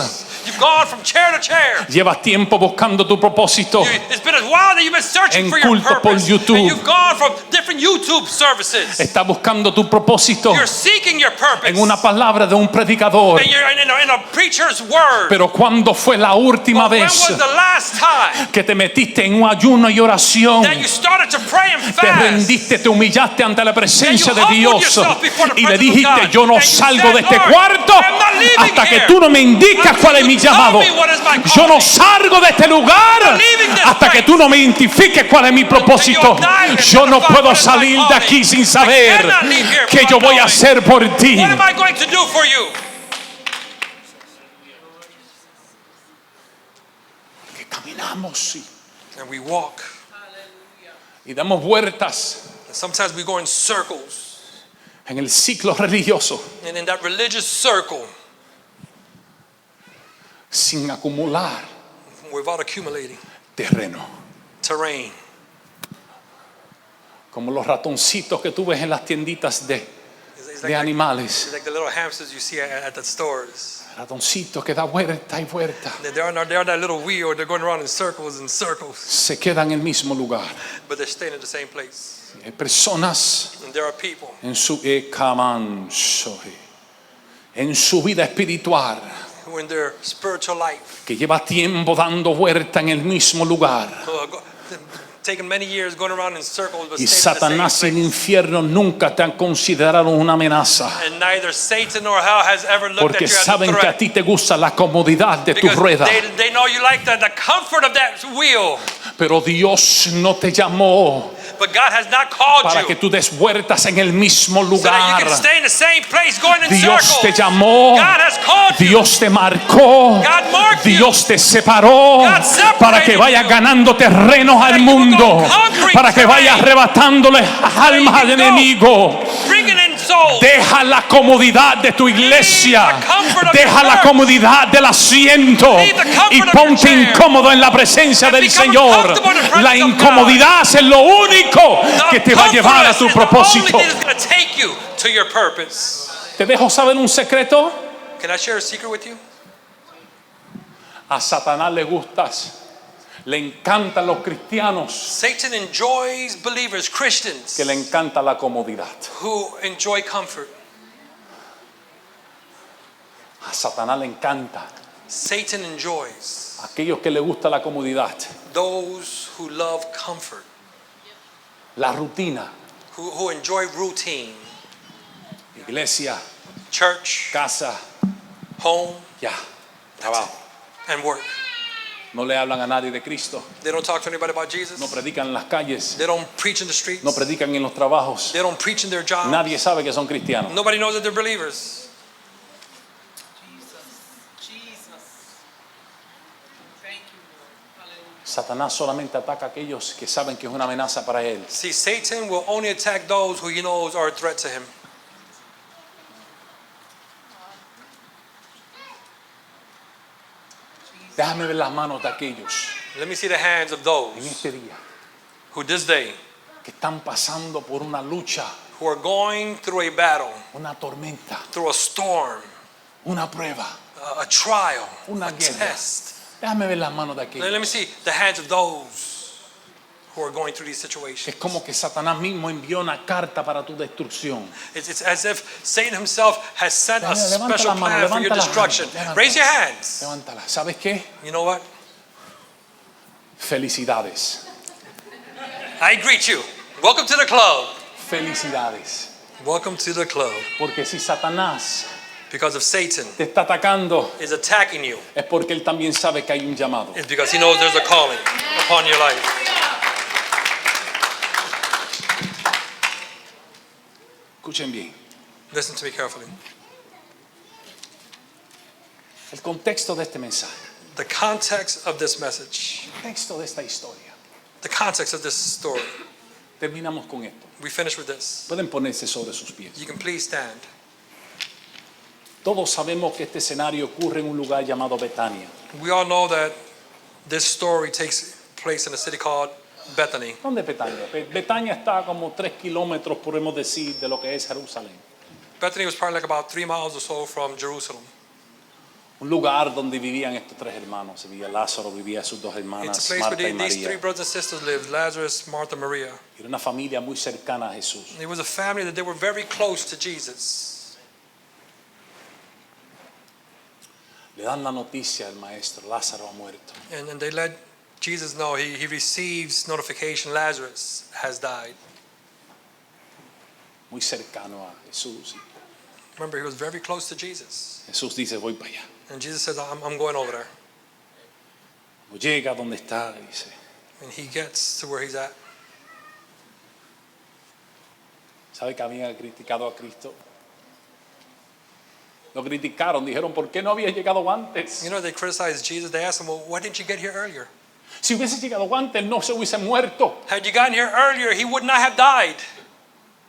vacías. You've gone from chair to chair. Lleva tiempo buscando tu propósito It's been a while that you've been searching en for your culto por purpose. YouTube. And you've gone from different YouTube services. Está buscando tu propósito You're seeking your purpose. en una palabra de un predicador. And you're in a preacher's word. Pero ¿cuándo fue la última But when vez was the last time que te metiste en un ayuno y oración? that you started to pray and Te fast? rendiste, te humillaste ante la presencia de That you humbled Dios yourself before the y le presence of dijiste: God. yo no And you salgo said, de este "Lord, cuarto I'm not leaving hasta que here tú no me indicas until cuál es you mi tell llamado. me what is my Yo no calling. salgo de este lugar I'm not leaving this hasta que place tú no me identifiques cuál es mi propósito. Yo no puedo salir de aquí sin saber qué yo voy a hacer por ti. What am I going to do for you? Que caminamos And we walk. y damos vueltas And sometimes we go in circles. en el ciclo religioso And in that religious circle, sin acumular without accumulating terreno. terrain. Como los ratoncitos que tú ves en las tienditas It's de animales. it's like the little hamsters you see at the stores. Ratoncitos que da vuelta y vuelta. They're on that little wheel. They're going around in circles and circles, Se quedan en el mismo lugar. but they're staying in the same place. Hay personas And there are people en su vida espiritual who in their spiritual life que lleva tiempo dando vuelta en el mismo lugar. who are taken many years going around in circles, but Y staying in the Satanás y same el place. infierno nunca te han considerado una amenaza, And neither Satan nor hell has ever looked porque at you as a saben que a threat. ti te gusta la comodidad de tu Because rueda. they know you like the comfort of that wheel. Pero Dios no te llamó But God has not called para que you tú des vueltas en el mismo so that lugar. you can stay in the same place going in Dios circles. te llamó, God has called you. Dios te marcó, God marked you. Dios te separó God separated para que vayas you. ganando terrenos al you will mundo, go conquering para que vayas terrain. arrebatándole almas al you go. enemigo. Bringing in souls. Deja la comodidad de tu iglesia, the comfort of deja your la church. comodidad del asiento Leave the comfort y of your ponte chair. incómodo en la presencia And del become Señor. comfortable in the presence La of God. incomodidad es lo único que te va a llevar a tu propósito. The only thing that's going to take you to your purpose. ¿Te dejo saber un secreto? Can I share a secret with you? A Satanás le gustas, le encantan los cristianos Satan enjoys believers, Christians, que le encanta la comodidad. who enjoy comfort. A Satanás le encanta Satan enjoys aquellos que le gusta la comodidad, those who love comfort, la rutina, who enjoy routine, iglesia, church, casa, home, ya, trabajo. and work. No le hablan a nadie de Cristo, They don't talk to anybody about Jesus. no predican en las calles, They don't preach in the streets. no predican en los trabajos. They don't preach in their jobs. Nadie sabe que son cristianos. Nobody knows that they're believers. Jesus. Thank you, Lord. Hallelujah. Satanás solamente ataca a aquellos que saben que es una amenaza para él. See, Satan will only attack those who he knows are a threat to him. Déjame ver las manos de aquellos Let me see the hands of en those este día who this day, que están pasando por una lucha, who are going through a battle, una tormenta, through a storm, una prueba, a trial, una a guerra. test. Déjame ver las manos de aquellos. Let me see the hands of those who are going through these situations. Es como que Satanás mismo envió una carta para tu destrucción. It's as if Satan himself has sent a Levanta special las manos, plan for your levanta las destruction. manos, Raise your hands. Levántala. ¿Sabes qué? You know what? Felicidades. I greet you. Welcome to the club. Felicidades. Welcome to the club. Porque si Satanás Because if Satan te está atacando, is attacking you, es porque él también sabe que hay un llamado. it's because he knows there's a calling upon your life. Escuchen bien. Listen to me carefully. El contexto de este mensaje, The context of this message, el contexto de esta historia. the context of this story. Terminamos con esto. We finish with this. Pueden ponerse sobre sus pies. You can please stand. Todos sabemos que este escenario ocurre en un lugar llamado Betania. We all know that this story takes place in a city called Bethany. ¿Dónde es Betania? Betania está como 3 kilómetros, podemos decir, de lo que es Jerusalén. Bethany was probably like about 3 miles or so from Jerusalem. Un lugar donde vivían estos 3 hermanos. Vivía Lázaro, vivía sus 2 It's a hermanas, place Marta where y these 3 María. brothers and sisters lived, Lazarus, Martha, Maria. Era una familia muy cercana a Jesús. It was a family that they were very close to Jesus. Le dan la noticia al maestro, Lázaro ha muerto. And they let Jesus know he receives notification Lazarus has died. Muy cercano a Jesús. Remember, he was very close to Jesus. Jesús dice, voy para allá. And Jesus says, I'm going over there. Cuando llega donde está, dice, And he gets to where he's at. ¿sabe que habían criticado a Cristo? Lo criticaron, dijeron, ¿por qué no había llegado antes? You know, they criticized Jesus. They asked him, well, why didn't you get here earlier? Si hubiese llegado antes, no se hubiese muerto. Had you gotten here earlier, he would not have died.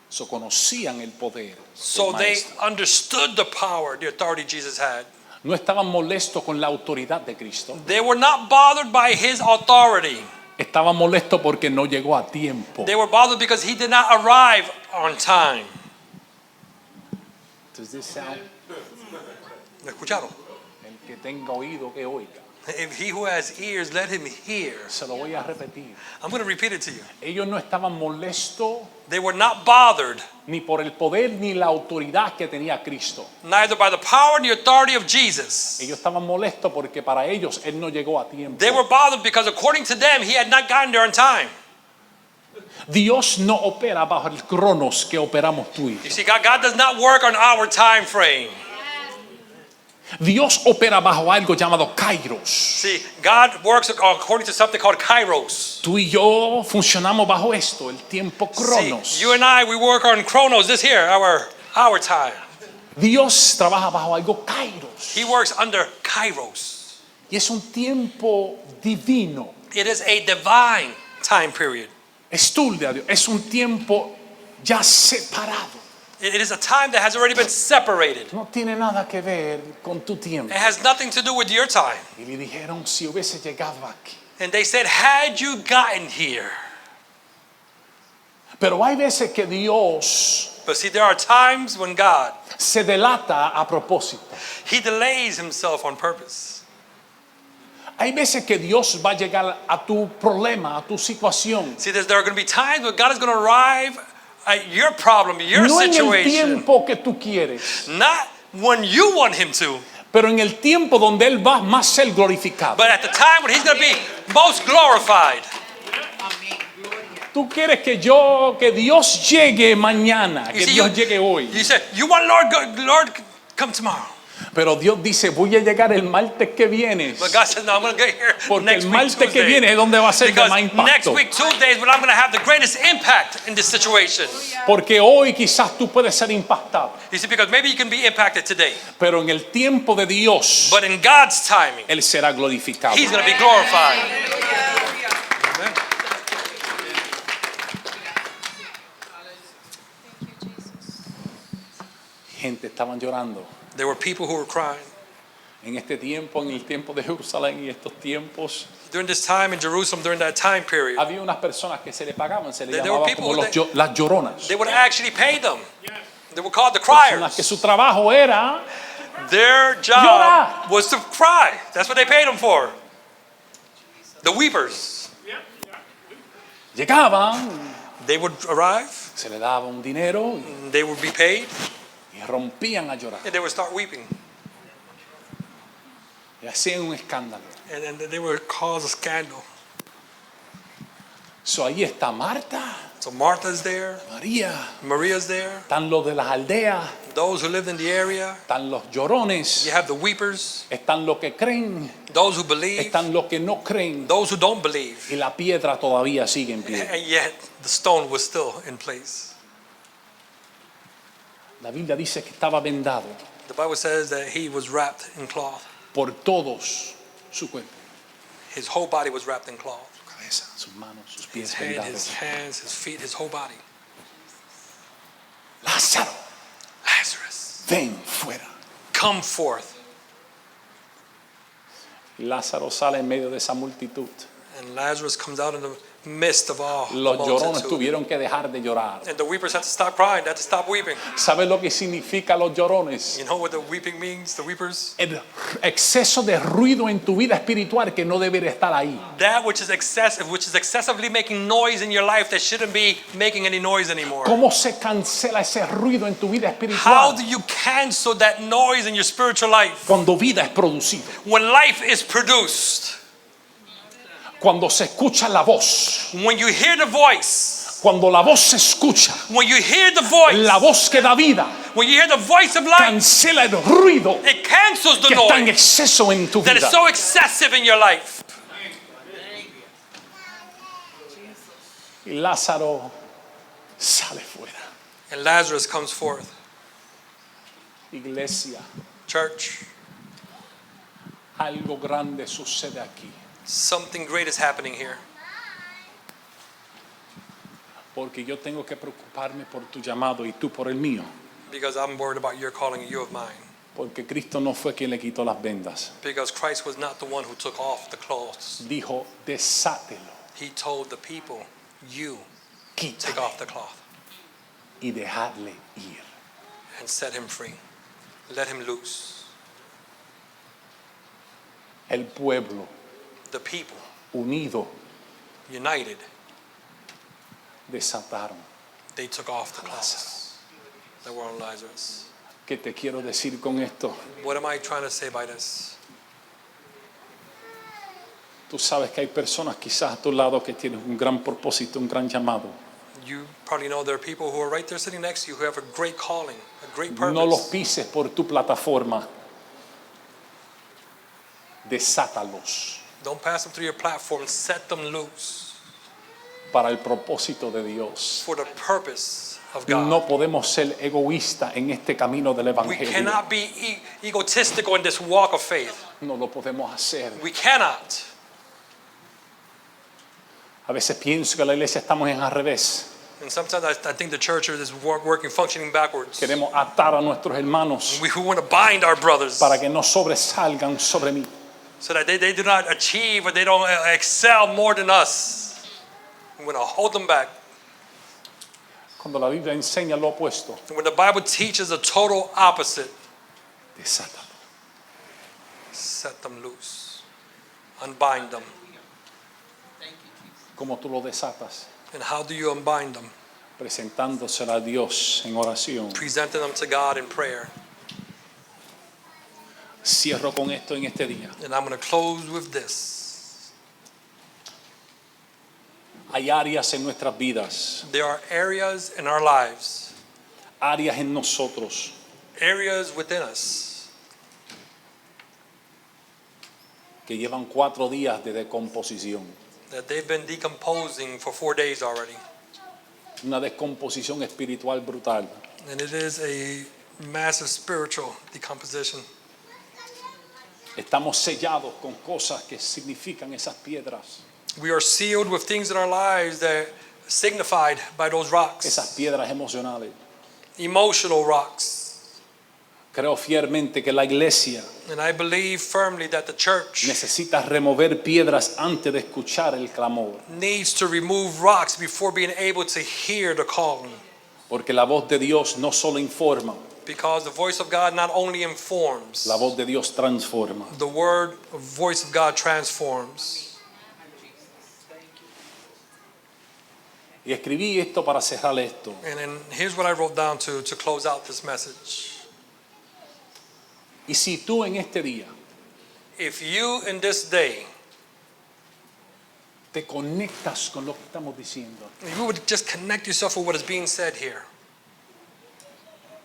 So conocían el poder So del they maestro. understood the power, the authority Jesus had. No estaban molestos con la autoridad de Cristo. They were not bothered by his authority. Estaban molestos porque no llegó a tiempo. They were bothered because he did not arrive on time. Does this sound? ¿Me escucharon? El que tenga oído que oiga. If he who has ears, let him hear. Se lo voy a repetir. I'm going to repeat it to you. Ellos no estaban molestos They were not bothered, ni por el poder ni la autoridad que tenía Cristo. neither by the power and the authority of Jesus. Ellos estaban molestos porque para ellos Él no llegó a tiempo. They were bothered because according to them, he had not gotten there on time. Dios no opera bajo el cronos que operamos tú y You yo. see, God does not work on our time frame. Dios opera bajo algo llamado kairos. See, God works according to something called kairos. Tú y yo funcionamos bajo esto, el tiempo cronos. See, you and I, we work on chronos, this here, our time. Dios trabaja bajo algo kairos. He works under kairos. Y es un tiempo divino. It is a divine time period. Estudia Dios. Es un tiempo ya separado. It is a time that has already been separated. No tiene nada que ver con tu tiempo. It has nothing to do with your time. Y le dijeron, si hubiese llegado aquí. And they said, had you gotten here. Pero hay veces que Dios But see, there are times when God, se delata a propósito. he delays himself on purpose. Hay veces que Dios va a llegar a tu problema, a tu situación. See, there are going to be times when God is going to arrive at your problem, your No en el situation. tiempo que tú quieres, Not when you want him to, pero en el tiempo donde Él va más ser glorificado. but at the time when he's going to be most glorified. Tú quieres que Dios llegue mañana, que You see, Dios llegue hoy. you said, you want Lord, come tomorrow. Pero Dios dice, voy a llegar el martes que viene. But God says, no, I'm going to get here Porque next el week, martes que Tuesday. viene es donde va a ser de Because más next impacto. week, Tuesday, is when I'm going to have the greatest impact in this situation. Porque hoy quizás tú puedes ser impactado. You see, because maybe you can be impacted today, Pero en el tiempo de Dios, but in God's timing, Él será glorificado. he's going to be glorified. Amen. Gente estaban llorando. There were people who were crying. En este tiempo, en el tiempo de Jerusalén y estos tiempos, During this time in Jerusalem, during that time period, había unas personas que se le pagaban, se le There were llamaban people como that- las lloronas. they would actually pay them. They were called the Personas que criers. su trabajo era Their job Llorar. was to cry. That's what they paid them for. The weepers. llegaban, They would arrive, se le daba un dinero and they would be paid, y rompían a llorar. and they would start weeping. Y hacían un escándalo. And they would cause a scandal. So, ahí está Marta, So Martha's there, María, Maria's there, están los de las aldeas, those who lived in the area. están los llorones, You have the weepers, están los que creen, those who believe, están los que no creen. those who don't believe. Y la piedra todavía sigue en pie. And yet the stone was still in place. La Biblia dice que estaba vendado The Bible says that he was wrapped in cloth. por todos su cuerpo. His whole body was wrapped in cloth. Su cabeza, sus manos, sus His pies head, his vendados. hands, his feet, his whole body. Lázaro, Lazarus, ven fuera. come forth. Y Lázaro sale en medio de esa multitud. And Lazarus comes out in the midst of all the Los llorones multitude. tuvieron que dejar de llorar. And the weepers had to stop crying. They had to stop weeping. ¿Sabes lo que significa los llorones? You know what the weeping means, the weepers? El exceso de ruido en tu vida espiritual que no debería estar ahí. That which is excessively making noise in your life that shouldn't be making any noise anymore. ¿Cómo se cancela ese ruido en tu vida How espiritual? do you cancel that noise in your spiritual life? Cuando vida es producida. When life is produced, Cuando se escucha la voz. when you hear the voice, Cuando la voz se escucha. when you hear the voice, La voz que da vida. when you hear the voice of life, Cancela el ruido it cancels the que está en noise exceso en tu that is vida. so excessive in your life. Y Lázaro sale fuera. And Lazarus comes forth. Iglesia, Church, algo grande sucede aquí. something great is happening here. Porque yo tengo que preocuparme por tu llamado y tú por el mío. Because I'm worried about your calling and you of mine. Porque Cristo no fue quien le quitó las vendas. Because Christ was not the one who took off the clothes. Dijo, desátelo, He told the people, you take quítale off the cloth y dejarle ir. and set him free. Let him loose. El pueblo The people, unido united, desataron. they took off the cloths that were on Lazarus. ¿Qué te quiero decir con esto? What am I trying to say by this? Tú sabes que hay personas quizás a tu lado que tienen un gran propósito, un gran llamado. You probably know there are people who are right there sitting next to you who have a great calling, a great No los purpose. pises por tu plataforma. Desátalos Don't pass them through your platform. Set them loose para el propósito de Dios. for the purpose of God. No podemos ser egoístas en este camino del We evangelio. cannot be egotistical in this walk of faith. No lo podemos hacer. We cannot. A veces pienso que la iglesia estamos en al revés. And sometimes I think the church is working, functioning backwards. Queremos atar a nuestros hermanos We want to bind our brothers para que no sobresalgan sobre mí. so that they do not achieve or they don't excel more than us. We want to hold them back. Cuando la Biblia enseña lo opuesto, When the Bible teaches the total opposite, desátalo. set them loose, unbind them. ¿Cómo tú lo desatas? And how do you unbind them? Presentándosela a Dios en oración. Presenting them to God in prayer. Cierro con esto en este día. And I'm going to close with this. Hay áreas en nuestras vidas, There are areas in our lives, áreas en nosotros areas within us que llevan 4 días de decomposición. that they've been decomposing for 4 days already. Una descomposición espiritual brutal. And it is a massive spiritual decomposition. Estamos sellados con cosas que significan esas piedras. We are sealed with things in our lives that are signified by those rocks, Esas piedras emocionales. emotional rocks. Creo fielmente que la iglesia And I believe firmly that the church necesita remover piedras antes de escuchar el clamor. needs to remove rocks before being able to hear the calling. Porque la voz de Dios no solo informa, Because the voice of God not only informs, la voz de Dios transforma. the voice of God transforms. Y escribí esto para cerrar esto. And then here's what I wrote down to close out this message. Y si tú en este día If you in this day, te conectas con lo que estamos diciendo if you would just connect yourself with what is being said here,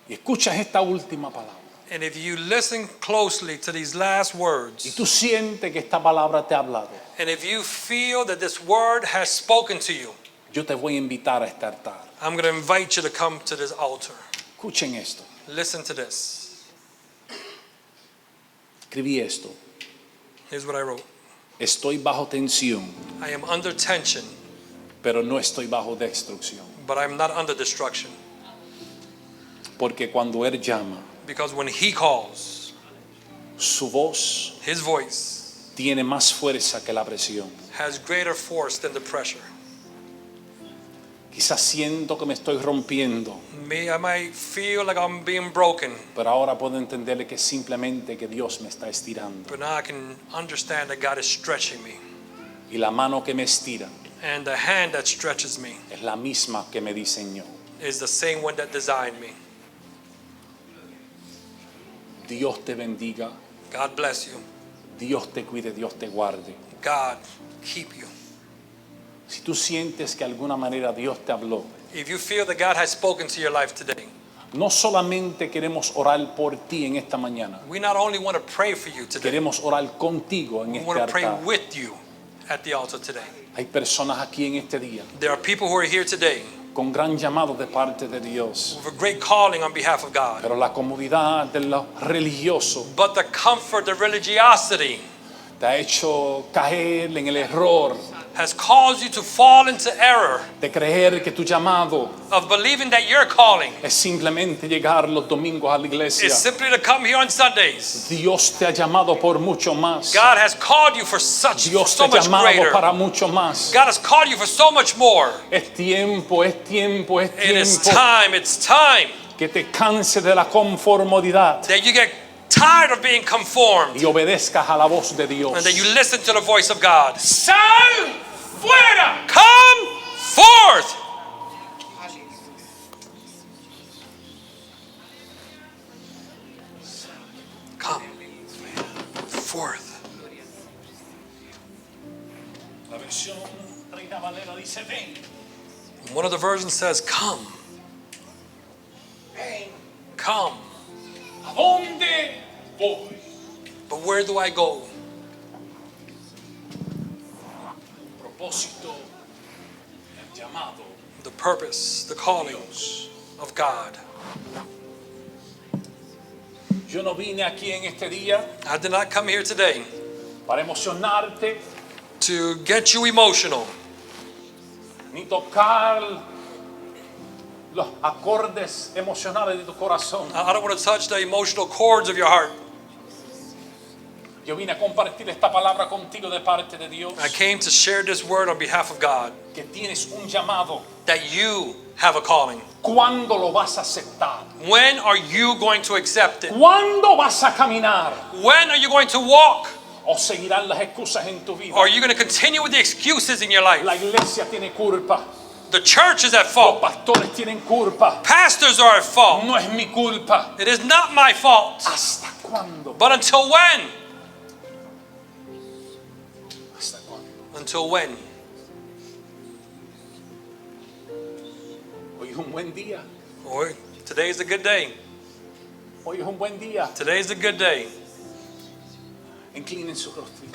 y escuchas esta última palabra and if you listen closely to these last y words, tú sientes que esta palabra te ha hablado, and if you feel that this word has spoken to you, yo te voy a invitar a este altar. I'm going to invite you to come to this altar. Escuchen esto. Listen to this. Escribí esto. Here's what I wrote. Estoy bajo tensión, I am under tension, pero no estoy bajo destrucción. but I'm not under destruction. Porque cuando Él llama, Because when He calls, su voz His voice tiene más fuerza que la presión. has greater force than the pressure. Quizás siento que me estoy rompiendo, I might feel like I'm being broken, pero ahora puedo entenderle que simplemente que Dios me está estirando. but now I can understand that God is stretching me. Y la mano que me estira And the hand that stretches me es la misma que me diseñó. is the same one that designed me. Dios te bendiga, God bless you. Dios te cuide, Dios te guarde. God keep you. Si tú sientes que de alguna manera Dios te habló, If you feel that God has spoken to your life today, no solamente queremos orar por ti en esta mañana, we not only want to pray for you today, queremos orar contigo en we este want to pray altar. with you at the altar today. Hay personas aquí en este día There are people who are here today con gran llamado de parte de Dios, with a great calling on behalf of God. pero la comodidad de lo religioso But the comfort, the religiosity te ha hecho caer en el error has caused you to fall into error de creer que tu llamado of believing that your calling es simplemente llegar los domingos a la iglesia. is simply to come here on Sundays. Dios te ha llamado por mucho más. God has called you for such, for Dios te so ha much llamado greater. para mucho más. God has called you for so much more. Es tiempo, es tiempo, es It is tiempo it's time que te canse de la conformidad that you get tired of being conformed y obedezcas a la voz de Dios. and that you listen to the voice of God. ¡Sal fuera! Come forth. Come forth. La versión Reina Valera dice ven. One of the versions says, come. Come. ¿A dónde voy? But where do I go? Propósito, el llamado The purpose, the calling Dios. of God. Yo no vine aquí en este día I did not come here today para emocionarte to get you emotional, ni tocar los acordes emocionales de tu corazón. I don't want to touch the emotional chords of your heart. Yo vine a compartir esta palabra contigo de parte de Dios. I came to share this word on behalf of God, Que tienes un llamado. that you have a calling. ¿Cuándo lo vas a aceptar? When are you going to accept it? ¿Cuándo vas a caminar? When are you going to walk? ¿O seguirán las excusas en tu vida? Or are you going to continue with the excuses in your life? La iglesia tiene culpa. The church is at Los fault. pastores tienen culpa. Pastors are at fault. No es mi culpa. It is not my fault. ¿Hasta cuándo? But until when? ¿Hasta cuándo? Until when? Hoy es un buen día. Or today is a good day. Hoy es un buen día. Today is a good day. Inclinen su rostro.